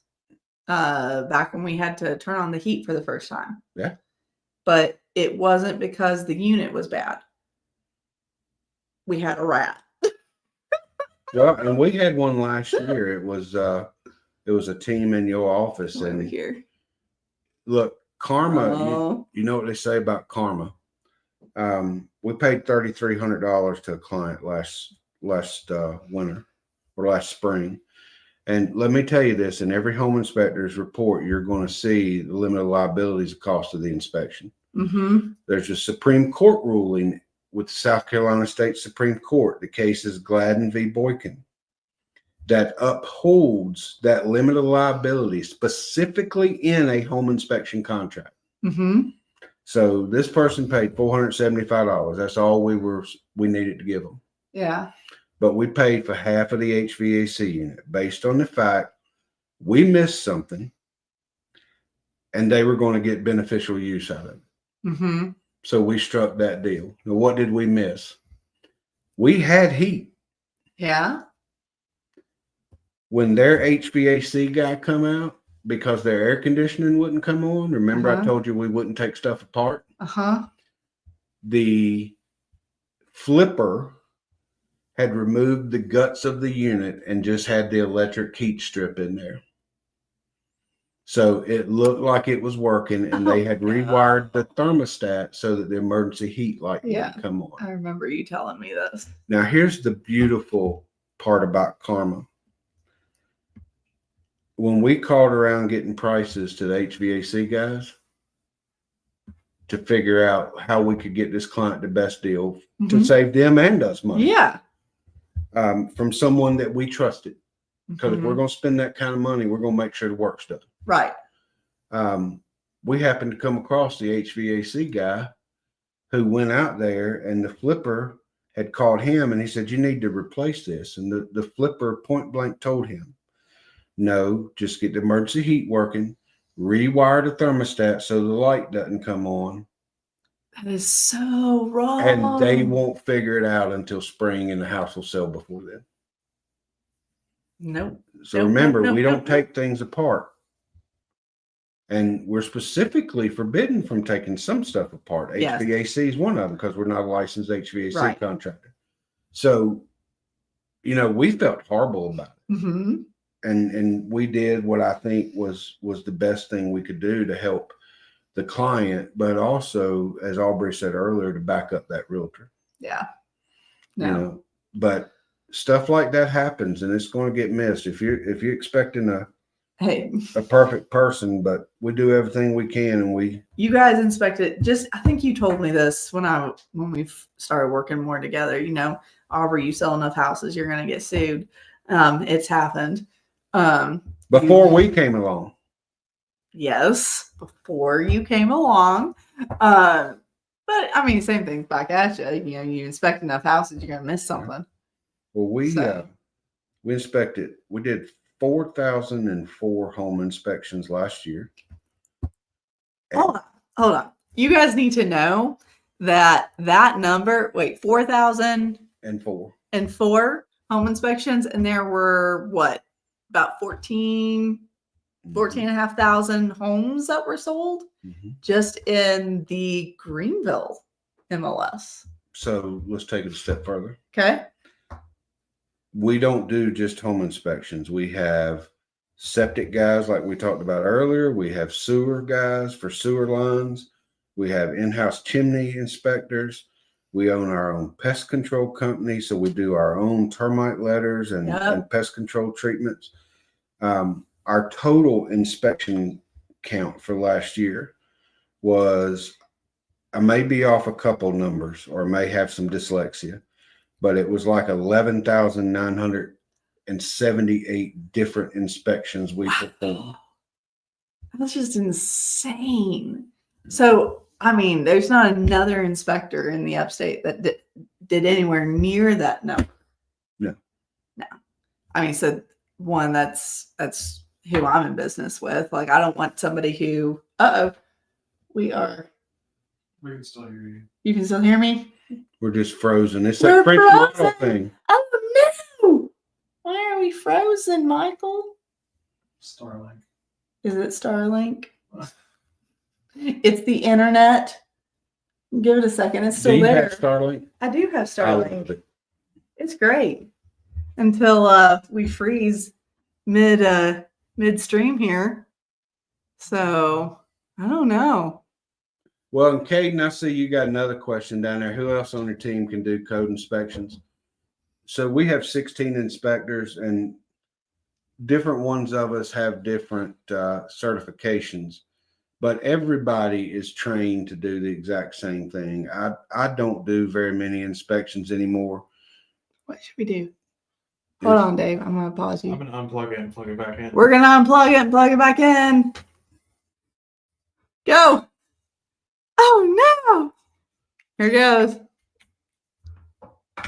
Speaker 1: back when we had to turn on the heat for the first time.
Speaker 2: Yeah.
Speaker 1: But it wasn't because the unit was bad. We had a rat.
Speaker 2: Yeah, and we had one last year. It was a team in your office.
Speaker 1: Over here.
Speaker 2: Look, karma, you know what they say about karma. We paid $3,300 to a client last winter or last spring. And let me tell you this, in every home inspector's report, you're going to see the limit of liabilities, the cost of the inspection. There's a Supreme Court ruling with the South Carolina State Supreme Court. The case is Gladden v. Boykin, that upholds that limit of liability specifically in a home inspection contract. So this person paid $475. That's all we needed to give them.
Speaker 1: Yeah.
Speaker 2: But we paid for half of the HVAC unit based on the fact we missed something and they were going to get beneficial use out of it.
Speaker 1: Mm-hmm.
Speaker 2: So we struck that deal. Now, what did we miss? We had heat.
Speaker 1: Yeah.
Speaker 2: When their HVAC guy come out, because their air conditioning wouldn't come on, remember I told you we wouldn't take stuff apart?
Speaker 1: Uh-huh.
Speaker 2: The flipper had removed the guts of the unit and just had the electric heat strip in there. So it looked like it was working, and they had rewired the thermostat so that the emergency heat light would come on.
Speaker 1: I remember you telling me this.
Speaker 2: Now, here's the beautiful part about karma. When we called around getting prices to the HVAC guys to figure out how we could get this client the best deal to save them and us money.
Speaker 1: Yeah.
Speaker 2: From someone that we trusted. Because if we're going to spend that kind of money, we're going to make sure the work's done.
Speaker 1: Right.
Speaker 2: We happened to come across the HVAC guy who went out there, and the flipper had called him, and he said, "You need to replace this." And the flipper point blank told him, "No, just get the emergency heat working, rewire the thermostat so the light doesn't come on."
Speaker 1: That is so wrong.
Speaker 2: And they won't figure it out until spring, and the house will sell before then.
Speaker 1: Nope.
Speaker 2: So remember, we don't take things apart. And we're specifically forbidden from taking some stuff apart.
Speaker 1: Yes.
Speaker 2: HVAC is one of them because we're not a licensed HVAC contractor. So, we felt horrible about it.
Speaker 1: Mm-hmm.
Speaker 2: And we did what I think was the best thing we could do to help the client, but also, as Aubree said earlier, to back up that realtor.
Speaker 1: Yeah. No.
Speaker 2: But stuff like that happens, and it's going to get missed. If you're expecting a perfect person, but we do everything we can, and
Speaker 1: you guys inspected. I think you told me this when we started working more together. Aubree, you sell enough houses, you're going to get sued. It's happened.
Speaker 2: Before we came along.
Speaker 1: Yes, before you came along. But I mean, same thing back at you. You inspect enough houses, you're going to miss something.
Speaker 2: Well, we inspected. We did 4,004 home inspections last year.
Speaker 1: Hold on. You guys need to know that number. Wait, 4,004 home inspections, and there were about 14,500 homes that were sold just in the Greenville MLS.
Speaker 2: So let's take it a step further.
Speaker 1: Okay.
Speaker 2: We don't do just home inspections. We have septic guys like we talked about earlier. We have sewer guys for sewer lines. We have in-house chimney inspectors. We own our own pest control company, so we do our own termite letters and pest control treatments. Our total inspection count for last year was, I may be off a couple numbers or may have some dyslexia, but it was like 11,978 different inspections we performed.
Speaker 1: That's just insane. So, I mean, there's not another inspector in the upstate that did anywhere near that number.
Speaker 2: No.
Speaker 1: I mean, so one, that's who I'm in business with. Like, I don't want somebody who, we can still hear you. You can still hear me?
Speaker 2: We're just frozen. It's that French model thing.
Speaker 1: Oh, no. Why are we frozen, Michael?
Speaker 3: Starlink.
Speaker 1: Is it Starlink? It's the internet. Give it a second. It's still there.
Speaker 2: Do you have Starlink?
Speaker 1: I do have Starlink.
Speaker 2: I love it.
Speaker 1: It's great. Until we freeze midstream here. So I don't know.
Speaker 2: Well, and Caden, I see you got another question down there. Who else on your team can do code inspections? So we have 16 inspectors, and different ones of us have different certifications, but everybody is trained to do the exact same thing. I don't do very many inspections anymore.
Speaker 1: What should we do? Hold on, Dave. I'm going to pause you.
Speaker 3: I'm going to unplug it and plug it back in.
Speaker 1: We're going to unplug it and plug it back in. Go. Oh no! Here goes.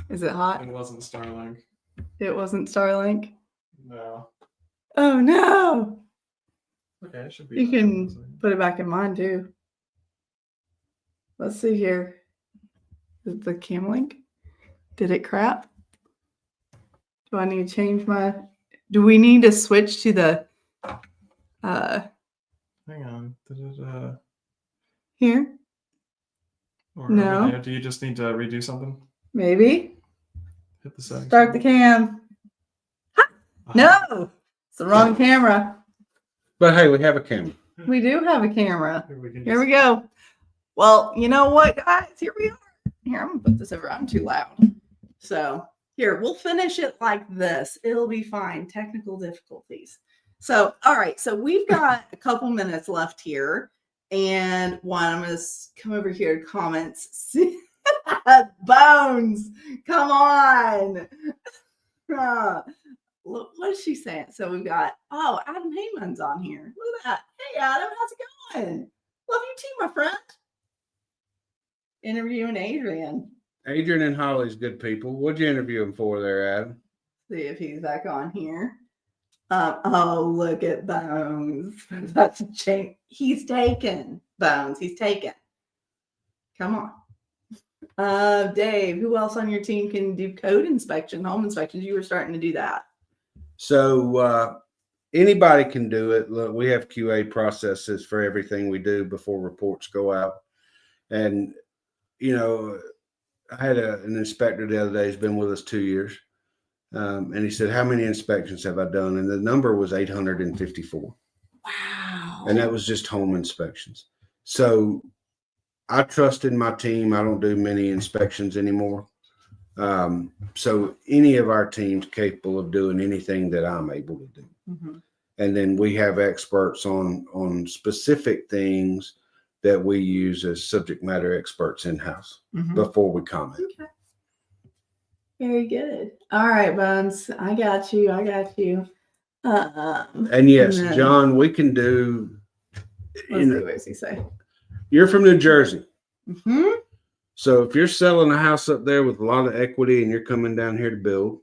Speaker 1: Is it hot?
Speaker 3: It wasn't Starlink.
Speaker 1: It wasn't Starlink.
Speaker 3: No.
Speaker 1: Oh no!
Speaker 3: Okay, it should be.
Speaker 1: You can put it back in mine too. Let's see here. Is it the cam link? Did it crap? Do I need to change my? Do we need to switch to the?
Speaker 3: Hang on.
Speaker 1: Here
Speaker 3: Or
Speaker 1: No.
Speaker 3: over there? Do you just need to redo something?
Speaker 1: maybe
Speaker 3: Hit the settings.
Speaker 1: start the cam. No, it's the wrong camera.
Speaker 2: But hey, we have a camera.
Speaker 1: We do have a camera.
Speaker 3: Here we can
Speaker 1: Here we go. Well, you know what, guys? Here we are. Here, I'm gonna put this over. I'm too loud. So here, we'll finish it like this. It'll be fine. Technical difficulties. So, all right. So we've got a couple minutes left here. And I'm going to come over here to comments. Bones, come on. Look, what is she saying? So we've got, Adam Heyman's on here. Look at that. Hey, Adam, how's it going? Love you too, my friend. Interviewing Adrian.
Speaker 2: Adrian and Holly's good people. What'd you interview him for there, Adam?
Speaker 1: See if he's back on here. Oh, look at Bones. That's a change. He's taken. Bones, he's taken. Come on. Dave, who else on your team can do code inspection, home inspections? You were starting to do that.
Speaker 2: So anybody can do it. Look, we have QA processes for everything we do before reports go out. And, you know, I had an inspector the other day. He's been with us 2 years. And he said, how many inspections have I done? And the number was 854.
Speaker 1: Wow.
Speaker 2: And that was just home inspections. So I trust in my team. I don't do many inspections anymore. So any of our teams capable of doing anything that I'm able to do.
Speaker 1: Mm-hmm.
Speaker 2: And then we have experts on specific things that we use as subject matter experts in-house before we comment.
Speaker 1: Okay. Very good. All right, Bones. I got you.
Speaker 2: And yes,
Speaker 1: and then,
Speaker 2: John, we can do.
Speaker 1: Let's see, what does he say?
Speaker 2: You're from New Jersey.
Speaker 1: Mm-hmm.
Speaker 2: So if you're selling a house up there with a lot of equity and you're coming down here to build,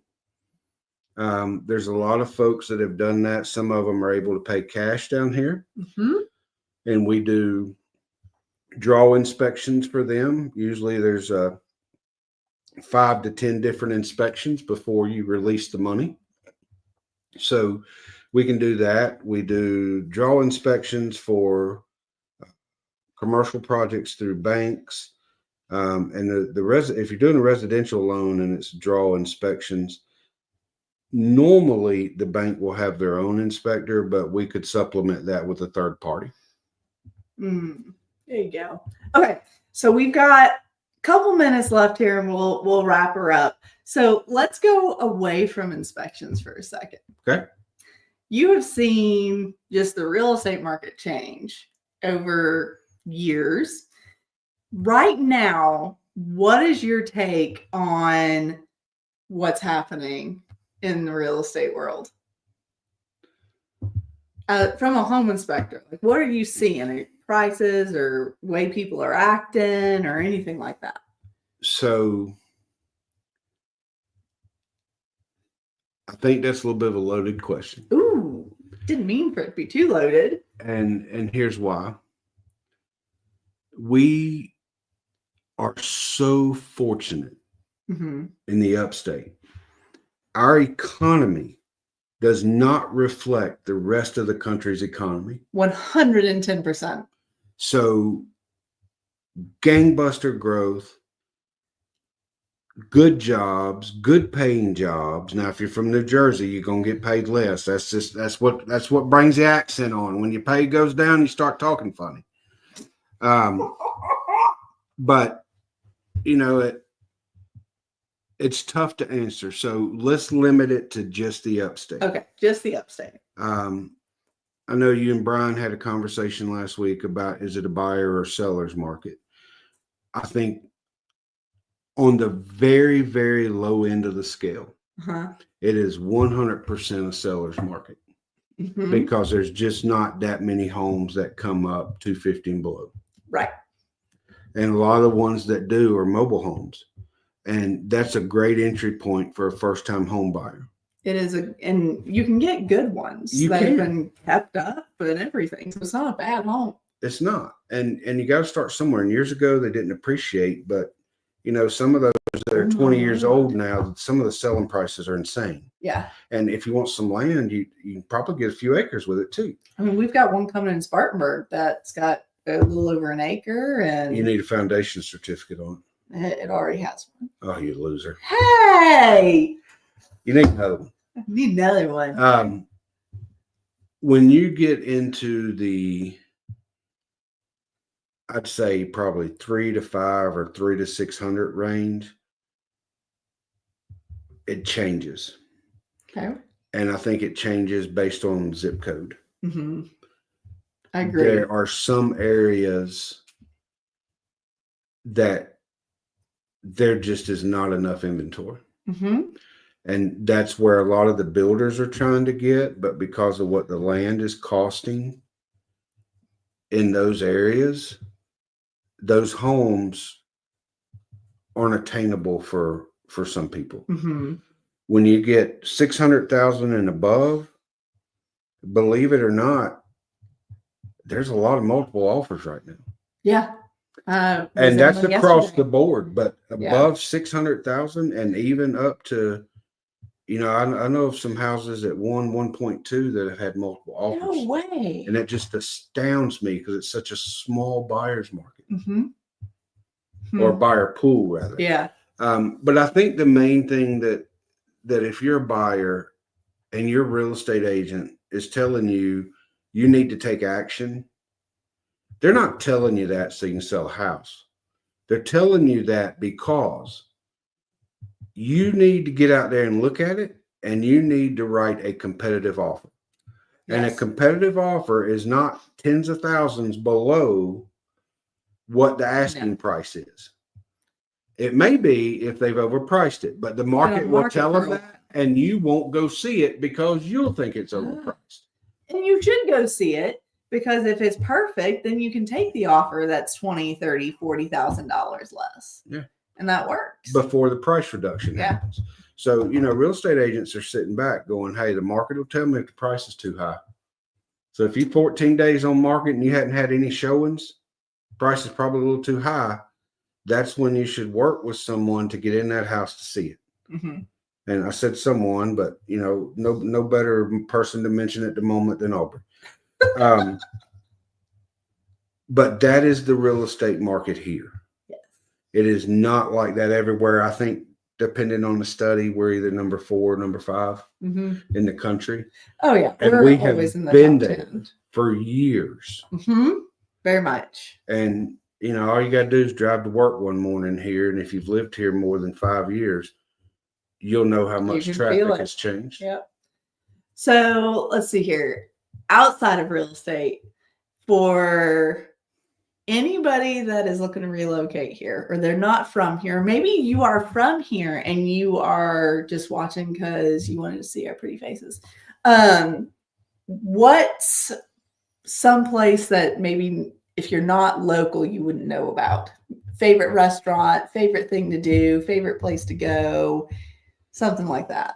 Speaker 2: there's a lot of folks that have done that. Some of them are able to pay cash down here.
Speaker 1: Mm-hmm.
Speaker 2: And we do draw inspections for them. Usually there's 5 to 10 different inspections before you release the money. So we can do that. We do draw inspections for commercial projects through banks. And if you're doing a residential loan and it's draw inspections, normally the bank will have their own inspector, but we could supplement that with a third party.
Speaker 1: There you go. Okay, so we've got a couple minutes left here, and we'll wrap her up. So let's go away from inspections for a second.
Speaker 2: Okay.
Speaker 1: You have seen just the real estate market change over years. Right now, what is your take on what's happening in the real estate world? From a home inspector, like what are you seeing? Prices or way people are acting or anything like that?
Speaker 2: So I think that's a little bit of a loaded question.
Speaker 1: Ooh, didn't mean for it to be too loaded.
Speaker 2: And here's why. We are so fortunate in the upstate. Our economy does not reflect the rest of the country's economy.
Speaker 1: 110%.
Speaker 2: So gangbuster growth, good jobs, good paying jobs. Now, if you're from New Jersey, you're going to get paid less. That's what brings the accent on. When your pay goes down, you start talking funny. But you know, it's tough to answer. So let's limit it to just the upstate.
Speaker 1: Okay. Just the upstate.
Speaker 2: I know you and Brian had a conversation last week about, is it a buyer or seller's market? I think on the very, very low end of the scale, it is 100% a seller's market because there's just not that many homes that come up 250 and below.
Speaker 1: Right.
Speaker 2: And a lot of the ones that do are mobile homes. And that's a great entry point for a first-time home buyer.
Speaker 1: It is and you can get good ones
Speaker 2: You
Speaker 1: that
Speaker 2: can.
Speaker 1: have been kept up and everything. So it's not a bad home.
Speaker 2: It's not. And you got to start somewhere. And years ago, they didn't appreciate, but some of those that are 20 years old now, some of the selling prices are insane.
Speaker 1: Yeah.
Speaker 2: And if you want some land, you can probably get a few acres with it too.
Speaker 1: I mean, we've got one coming in Spartanburg that's got a little over an acre, and
Speaker 2: You need a foundation certificate on
Speaker 1: it already has one.
Speaker 2: it. Oh, you loser.
Speaker 1: Hey,
Speaker 2: You need another one.
Speaker 1: I need another one.
Speaker 2: When you get into the, I'd say probably 3 to 5 or 3 to 600 range, it changes.
Speaker 1: Okay.
Speaker 2: And I think it changes based on zip code.
Speaker 1: Mm-hmm. I agree.
Speaker 2: There are some areas that there just is not enough inventory.
Speaker 1: Mm-hmm.
Speaker 2: And that's where a lot of the builders are trying to get, but because of what the land is costing in those areas, those homes aren't attainable for some people.
Speaker 1: Mm-hmm.
Speaker 2: When you get 600,000 and above, believe it or not, there's a lot of multiple offers right now.
Speaker 1: Yeah.
Speaker 2: And that's across the board, but
Speaker 1: Yeah.
Speaker 2: above 600,000 and even up to, I know of some houses at 1.2 that have had multiple offers.
Speaker 1: No way.
Speaker 2: And it just astounds me because it's such a small buyer's market.
Speaker 1: Mm-hmm.
Speaker 2: Or buyer pool rather.
Speaker 1: Yeah.
Speaker 2: But I think the main thing that if you're a buyer and your real estate agent is telling you need to take action, they're not telling you that so you can sell a house. They're telling you that because you need to get out there and look at it, and you need to write a competitive offer. Yes. And a competitive offer is not tens of thousands below what the asking price is. It may be if they've overpriced it, but the market will tell them that, and you won't go see it because you'll think it's overpriced.
Speaker 1: And you should go see it, because if it's perfect, then you can take the offer that's $20,000, $30,000, $40,000 less.
Speaker 2: Yeah.
Speaker 1: And that works.
Speaker 2: Before the price reduction happens. So, real estate agents are sitting back going, hey, the market will tell me if the price is too high. So if you're 14 days on market and you hadn't had any showings, price is probably a little too high. That's when you should work with someone to get in that house to see it.
Speaker 1: Mm-hmm.
Speaker 2: And I said someone, but no better person to mention at the moment than Aubree. But that is the real estate market here.
Speaker 1: Yes.
Speaker 2: It is not like that everywhere. I think depending on the study, we're either number 4 or number 5 in the country.
Speaker 1: Oh yeah.
Speaker 2: And we have been there for years.
Speaker 1: Mm-hmm. Very much.
Speaker 2: And all you got to do is drive to work one morning here. And if you've lived here more than 5 years, you'll know how much traffic has changed.
Speaker 1: Yep. So let's see here. Outside of real estate, for anybody that is looking to relocate here, or they're not from here, maybe you are from here and you are just watching because you wanted to see our pretty faces. What's some place that maybe if you're not local, you wouldn't know about? Favorite restaurant, favorite thing to do, favorite place to go, something like that.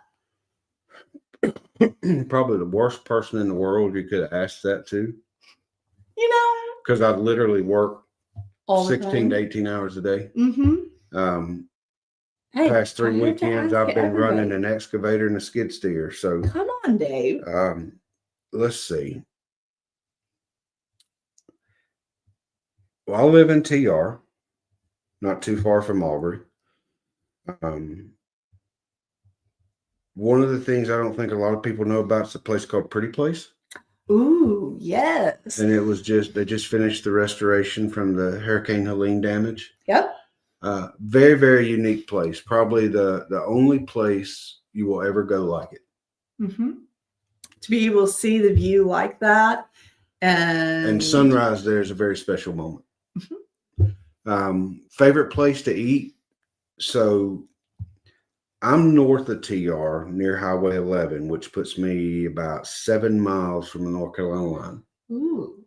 Speaker 2: Probably the worst person in the world you could have asked that to.
Speaker 1: Because
Speaker 2: I literally work
Speaker 1: all
Speaker 2: 16 to 18 hours a day.
Speaker 1: Mm-hmm.
Speaker 2: Past 3 weekends, I've been running an excavator and a skid steer. So
Speaker 1: come on, Dave.
Speaker 2: Let's see. Well, I live in TR, not too far from Aubree. One of the things I don't think a lot of people know about is a place called Pretty Place.
Speaker 1: Ooh, yes.
Speaker 2: And they just finished the restoration from the Hurricane Helene damage.
Speaker 1: Yep.
Speaker 2: Very, very unique place. Probably the only place you will ever go like it.
Speaker 1: Mm-hmm. To be able to see the view like that. And
Speaker 2: sunrise there is a very special moment. Mm-hmm. Favorite place to eat? So I'm north of TR near Highway 11, which puts me about 7 miles from the North Carolina line.
Speaker 1: Ooh.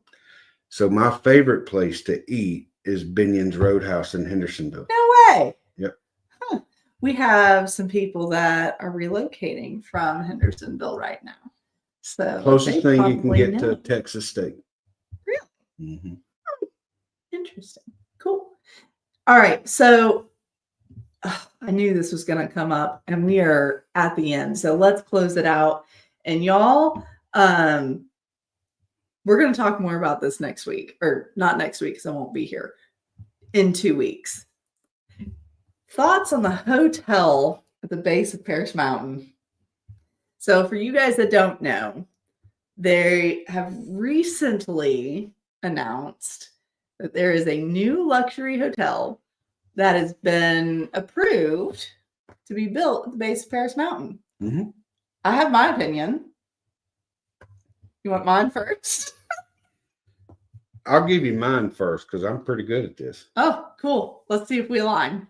Speaker 2: So my favorite place to eat is Binion's Roadhouse in Hendersonville.
Speaker 1: No way.
Speaker 2: Yep.
Speaker 1: Huh. We have some people that are relocating from Hendersonville right now. So
Speaker 2: Closest
Speaker 1: they
Speaker 2: thing you can
Speaker 1: probably
Speaker 2: get
Speaker 1: know.
Speaker 2: to Texas State.
Speaker 1: Really?
Speaker 2: Mm-hmm.
Speaker 1: Interesting. Cool. All right. So I knew this was going to come up, and we are at the end. So let's close it out. And y'all, we're going to talk more about this next week, or not next week because I won't be here, in 2 weeks. Thoughts on the hotel at the base of Parrish Mountain. So for you guys that don't know, they have recently announced that there is a new luxury hotel that has been approved to be built at the base of Parrish Mountain.
Speaker 2: Mm-hmm.
Speaker 1: I have my opinion. You want mine first?
Speaker 2: I'll give you mine first because I'm pretty good at this.
Speaker 1: Oh, cool. Let's see if we align.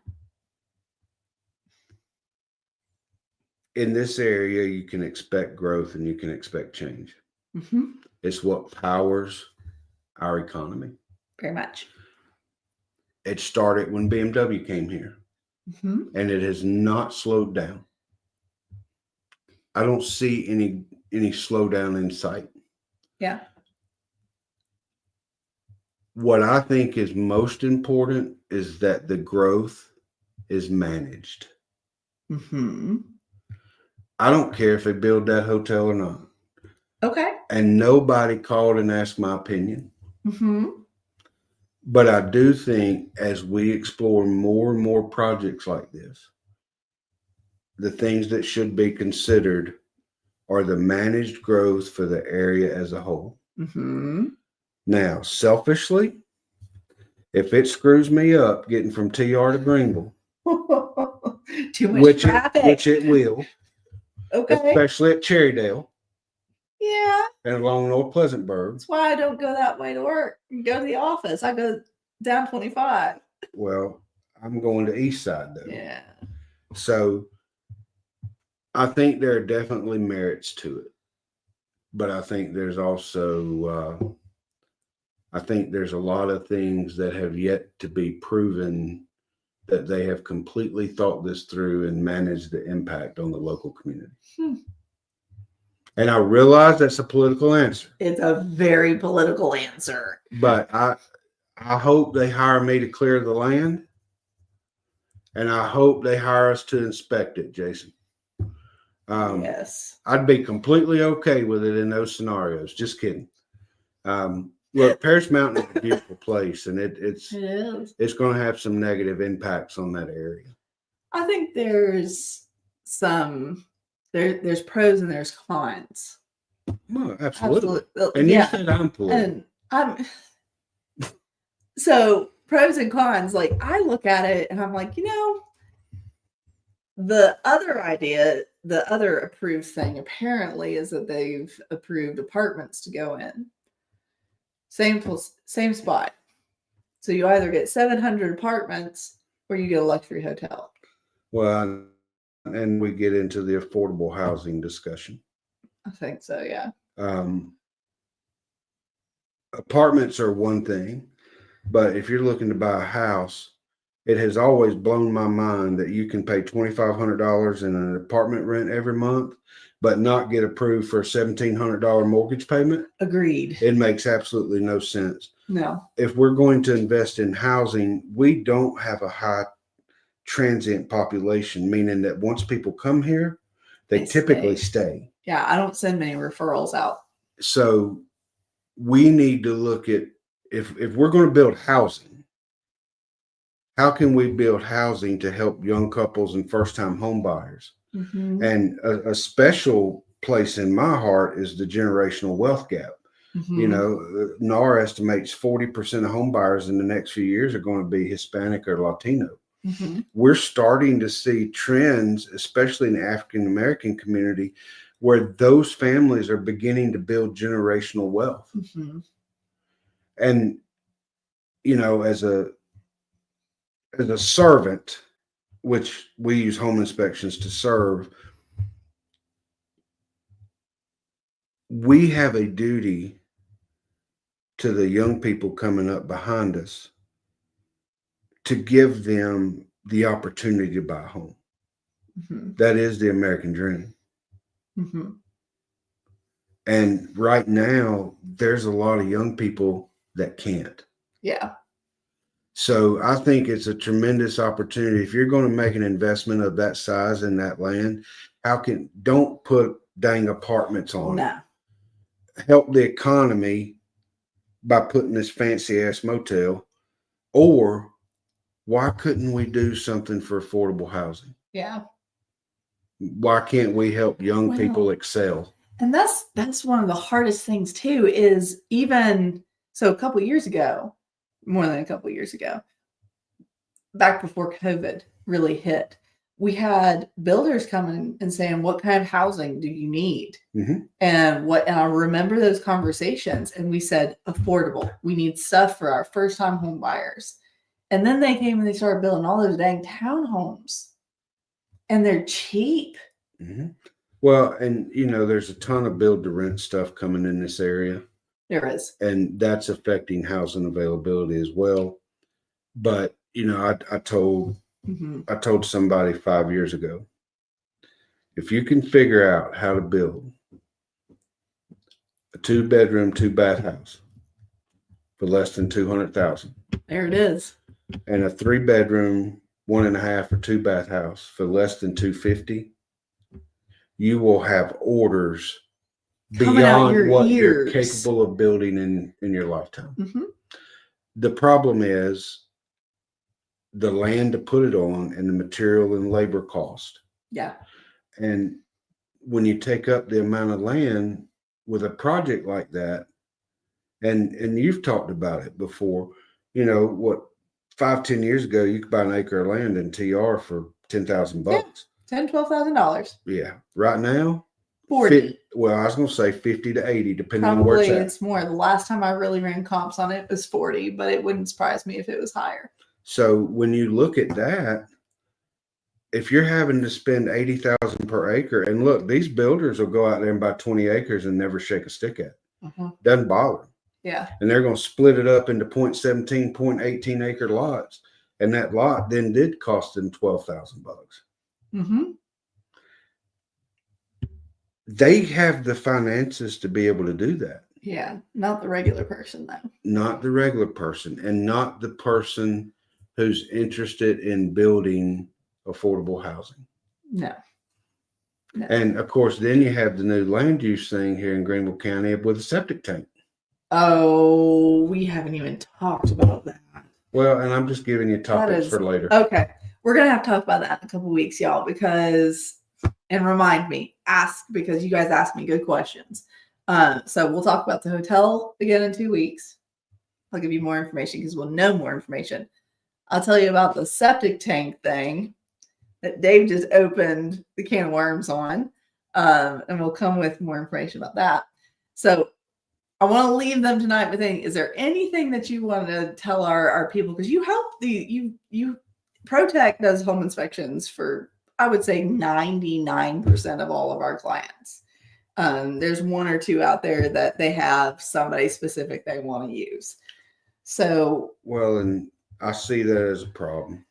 Speaker 2: In this area, you can expect growth and you can expect change.
Speaker 1: Mm-hmm.
Speaker 2: It's what powers our economy.
Speaker 1: Very much.
Speaker 2: It started when BMW came here,
Speaker 1: Mm-hmm.
Speaker 2: and it has not slowed down. I don't see any slowdown in sight.
Speaker 1: Yeah.
Speaker 2: What I think is most important is that the growth is managed.
Speaker 1: Mm-hmm.
Speaker 2: I don't care if they build that hotel or not.
Speaker 1: Okay.
Speaker 2: And nobody called and asked my opinion.
Speaker 1: Mm-hmm.
Speaker 2: But I do think as we explore more and more projects like this, the things that should be considered are the managed growth for the area as a whole.
Speaker 1: Mm-hmm.
Speaker 2: Now, selfishly, if it screws me up getting from TR to Greenville,
Speaker 1: Too much traffic.
Speaker 2: which it will,
Speaker 1: Okay.
Speaker 2: especially at Cherrydale
Speaker 1: Yeah.
Speaker 2: and along North Pleasantburg.
Speaker 1: That's why I don't go that way to work. Go to the office. I go down 25.
Speaker 2: Well, I'm going to East Side though.
Speaker 1: Yeah.
Speaker 2: So I think there are definitely merits to it. But I think there's also, I think there's a lot of things that have yet to be proven that they have completely thought this through and managed the impact on the local community. And I realize that's a political answer.
Speaker 1: It's a very political answer.
Speaker 2: But I hope they hire me to clear the land. And I hope they hire us to inspect it, Jason.
Speaker 1: Yes.
Speaker 2: I'd be completely okay with it in those scenarios. Just kidding. Look, Parrish Mountain is a beautiful place, and
Speaker 1: It is.
Speaker 2: it's going to have some negative impacts on that area.
Speaker 1: I think there's there's pros and there's cons.
Speaker 2: Well, absolutely. And
Speaker 1: yeah.
Speaker 2: you said I'm political.
Speaker 1: And I'm so pros and cons, like I look at it and I'm like, the other idea, the other approved thing apparently is that they've approved apartments to go in. Same spot. So you either get 700 apartments or you get a luxury hotel.
Speaker 2: Well, and we get into the affordable housing discussion.
Speaker 1: I think so, yeah.
Speaker 2: Apartments are one thing, but if you're looking to buy a house, it has always blown my mind that you can pay $2,500 in an apartment rent every month, but not get approved for a $1,700 mortgage payment.
Speaker 1: Agreed.
Speaker 2: It makes absolutely no sense.
Speaker 1: No.
Speaker 2: If we're going to invest in housing, we don't have a high transient population, meaning that once people come here, they typically stay.
Speaker 1: Yeah, I don't send many referrals out.
Speaker 2: So we need to look at if we're going to build housing, how can we build housing to help young couples and first-time home buyers?
Speaker 1: Mm-hmm.
Speaker 2: And a special place in my heart is the generational wealth gap.
Speaker 1: Mm-hmm.
Speaker 2: NAR estimates 40% of home buyers in the next few years are going to be Hispanic or Latino.
Speaker 1: Mm-hmm.
Speaker 2: We're starting to see trends, especially in the African-American community, where those families are beginning to build generational wealth.
Speaker 1: Mm-hmm.
Speaker 2: And, as a servant, which we use home inspections to serve, we have a duty to the young people coming up behind us to give them the opportunity to buy a home.
Speaker 1: Mm-hmm.
Speaker 2: That is the American dream.
Speaker 1: Mm-hmm.
Speaker 2: And right now, there's a lot of young people that can't.
Speaker 1: Yeah.
Speaker 2: So I think it's a tremendous opportunity. If you're going to make an investment of that size in that land, don't put dang apartments on
Speaker 1: No.
Speaker 2: it. Help the economy by putting this fancy ass motel. Or why couldn't we do something for affordable housing?
Speaker 1: Yeah.
Speaker 2: Why can't we help young people excel?
Speaker 1: And that's one of the hardest things too, is even so a couple years ago, more than a couple years ago, back before COVID really hit, we had builders coming and saying, what kind of housing do you need?
Speaker 2: Mm-hmm.
Speaker 1: And I remember those conversations, and we said affordable. We need stuff for our first time home buyers. And then they came and they started building all those dang townhomes, and they're cheap.
Speaker 2: Mm-hmm. Well, and there's a ton of build to rent stuff coming in this area.
Speaker 1: There is.
Speaker 2: And that's affecting housing availability as well. But, I told somebody 5 years ago, if you can figure out how to build a 2-bedroom, 2-bath house for less than $200,000,
Speaker 1: there it is,
Speaker 2: and a 3-bedroom, 1.5 or 2-bath house for less than $250,000, you will have orders beyond what you're capable of building in your lifetime.
Speaker 1: Mm-hmm.
Speaker 2: The problem is the land to put it on and the material and labor cost.
Speaker 1: Yeah.
Speaker 2: And when you take up the amount of land with a project like that, and you've talked about it before, 5-10 years ago, you could buy an acre of land in TR for $10,000.
Speaker 1: $10,000-$12,000.
Speaker 2: Yeah. Right now,
Speaker 1: 40.
Speaker 2: I was going to say 50 to 80, depending
Speaker 1: Probably
Speaker 2: on where it's at.
Speaker 1: it's more. The last time I really ran comps on it was 40, but it wouldn't surprise me if it was higher.
Speaker 2: So when you look at that, if you're having to spend $80,000 per acre, and look, these builders will go out there and buy 20 acres and never shake a stick at it.
Speaker 1: Uh-huh.
Speaker 2: Doesn't bother them.
Speaker 1: Yeah.
Speaker 2: And they're going to split it up into 0.17, 0.18 acre lots. And that lot then did cost them $12,000.
Speaker 1: Mm-hmm.
Speaker 2: They have the finances to be able to do that.
Speaker 1: Yeah. Not the regular person, though.
Speaker 2: Not the regular person, and not the person who's interested in building affordable housing.
Speaker 1: No.
Speaker 2: And of course, then you have the new land use thing here in Greenville County with a septic tank.
Speaker 1: Oh, we haven't even talked about that.
Speaker 2: Well, and I'm just giving you topics for later.
Speaker 1: Okay. We're going to have to talk about that in a couple of weeks, y'all, and remind me, because you guys asked me good questions. So we'll talk about the hotel again in 2 weeks. I'll give you more information because we'll know more information. I'll tell you about the septic tank thing that Dave just opened the can of worms on. And we'll come with more information about that. So I want to leave them tonight with is there anything that you want to tell our people? Because you help ProTech does home inspections for, I would say, 99% of all of our clients. There's one or two out there that they have somebody specific they want to use. So,
Speaker 2: well, and I see that as a problem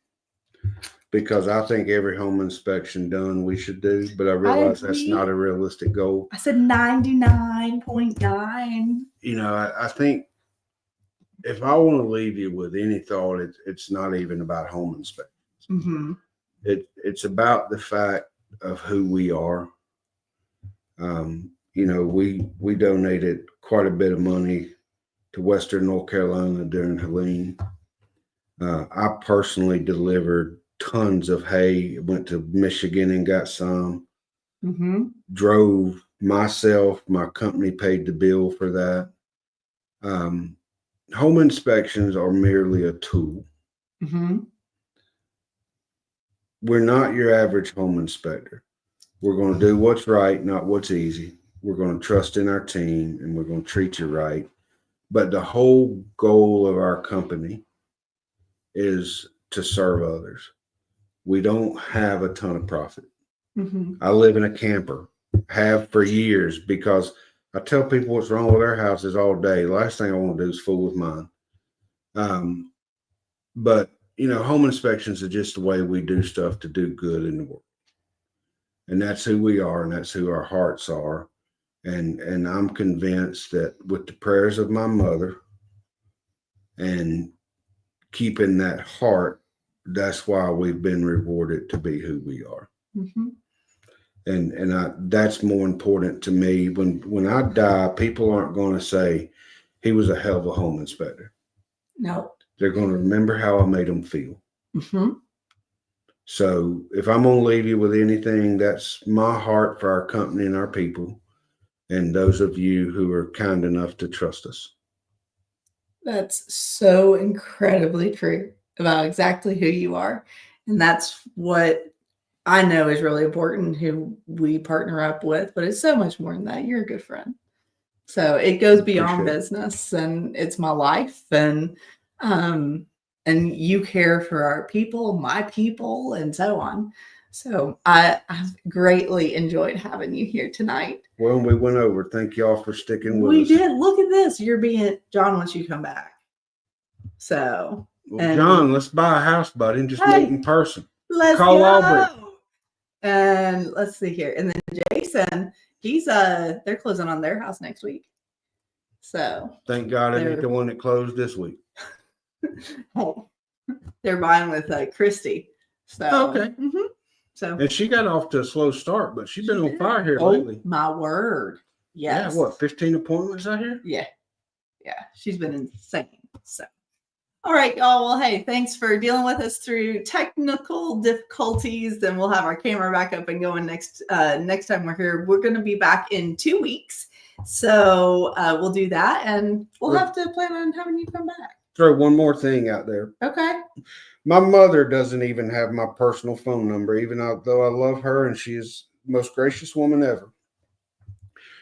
Speaker 2: because I think every home inspection done we should do, but I realize that's not a realistic goal.
Speaker 1: I said 99.9.
Speaker 2: I think if I want to leave you with any thought, it's not even about home inspections.
Speaker 1: Mm-hmm.
Speaker 2: It's about the fact of who we are. We donated quite a bit of money to Western North Carolina during Helene. I personally delivered tons of hay, went to Michigan and got some.
Speaker 1: Mm-hmm.
Speaker 2: Drove myself, my company paid the bill for that. Home inspections are merely a tool.
Speaker 1: Mm-hmm.
Speaker 2: We're not your average home inspector. We're going to do what's right, not what's easy. We're going to trust in our team and we're going to treat you right. But the whole goal of our company is to serve others. We don't have a ton of profit.
Speaker 1: Mm-hmm.
Speaker 2: I live in a camper, have for years, because I tell people what's wrong with their houses all day. The last thing I want to do is fool with mine. But home inspections are just the way we do stuff to do good in the world. And that's who we are, and that's who our hearts are. And I'm convinced that with the prayers of my mother and keeping that heart, that's why we've been rewarded to be who we are.
Speaker 1: Mm-hmm.
Speaker 2: And that's more important to me. When I die, people aren't going to say he was a hell of a home inspector.
Speaker 1: No.
Speaker 2: They're going to remember how I made them feel.
Speaker 1: Mm-hmm.
Speaker 2: So if I'm going to leave you with anything, that's my heart for our company and our people, and those of you who are kind enough to trust us.
Speaker 1: That's so incredibly true about exactly who you are. And that's what I know is really important, who we partner up with, but it's so much more than that. You're a good friend. So it goes beyond business, and it's my life, and you care for our people, my people, and so on. So I've greatly enjoyed having you here tonight.
Speaker 2: Well, we went over. Thank y'all for sticking with us.
Speaker 1: We did. Look at this. John wants you to come back. So,
Speaker 2: well, John, let's buy a house, buddy, and just meet in person.
Speaker 1: Let's
Speaker 2: call
Speaker 1: go.
Speaker 2: Aubree.
Speaker 1: And let's see here. And then Jason, they're closing on their house next week. So
Speaker 2: thank God I ain't the one that closed this week.
Speaker 1: They're buying with Christy. So
Speaker 2: okay.
Speaker 1: Mm-hmm. So
Speaker 2: and she got off to a slow start, but she's been on fire here lately.
Speaker 1: My word. Yes.
Speaker 2: Yeah, what, 15 appointments out here?
Speaker 1: Yeah. She's been insane. So all right, y'all. Well, hey, thanks for dealing with us through technical difficulties. Then we'll have our camera back up and going next time we're here. We're going to be back in 2 weeks. So we'll do that, and we'll have to plan on having you come back.
Speaker 2: Throw one more thing out there.
Speaker 1: Okay.
Speaker 2: My mother doesn't even have my personal phone number, even though I love her and she is the most gracious woman ever.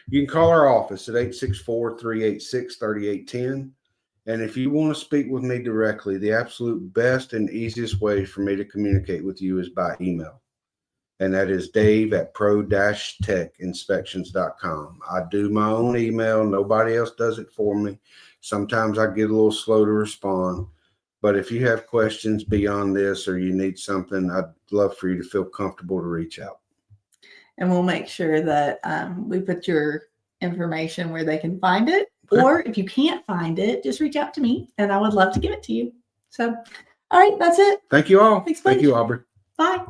Speaker 2: You can call our office at 864-386-3810. And if you want to speak with me directly, the absolute best and easiest way for me to communicate with you is by email. And that is dave@pro-techinspections.com. I do my own email. Nobody else does it for me. Sometimes I get a little slow to respond. But if you have questions beyond this or you need something, I'd love for you to feel comfortable to reach out. And
Speaker 1: we'll make sure that we put your information where they can find it. Okay. Or if you can't find it, just reach out to me and I would love to give it to you. So, all right, that's it.
Speaker 2: Thank you all.
Speaker 1: Thanks,
Speaker 2: Thank you, Aubree.
Speaker 1: Bye.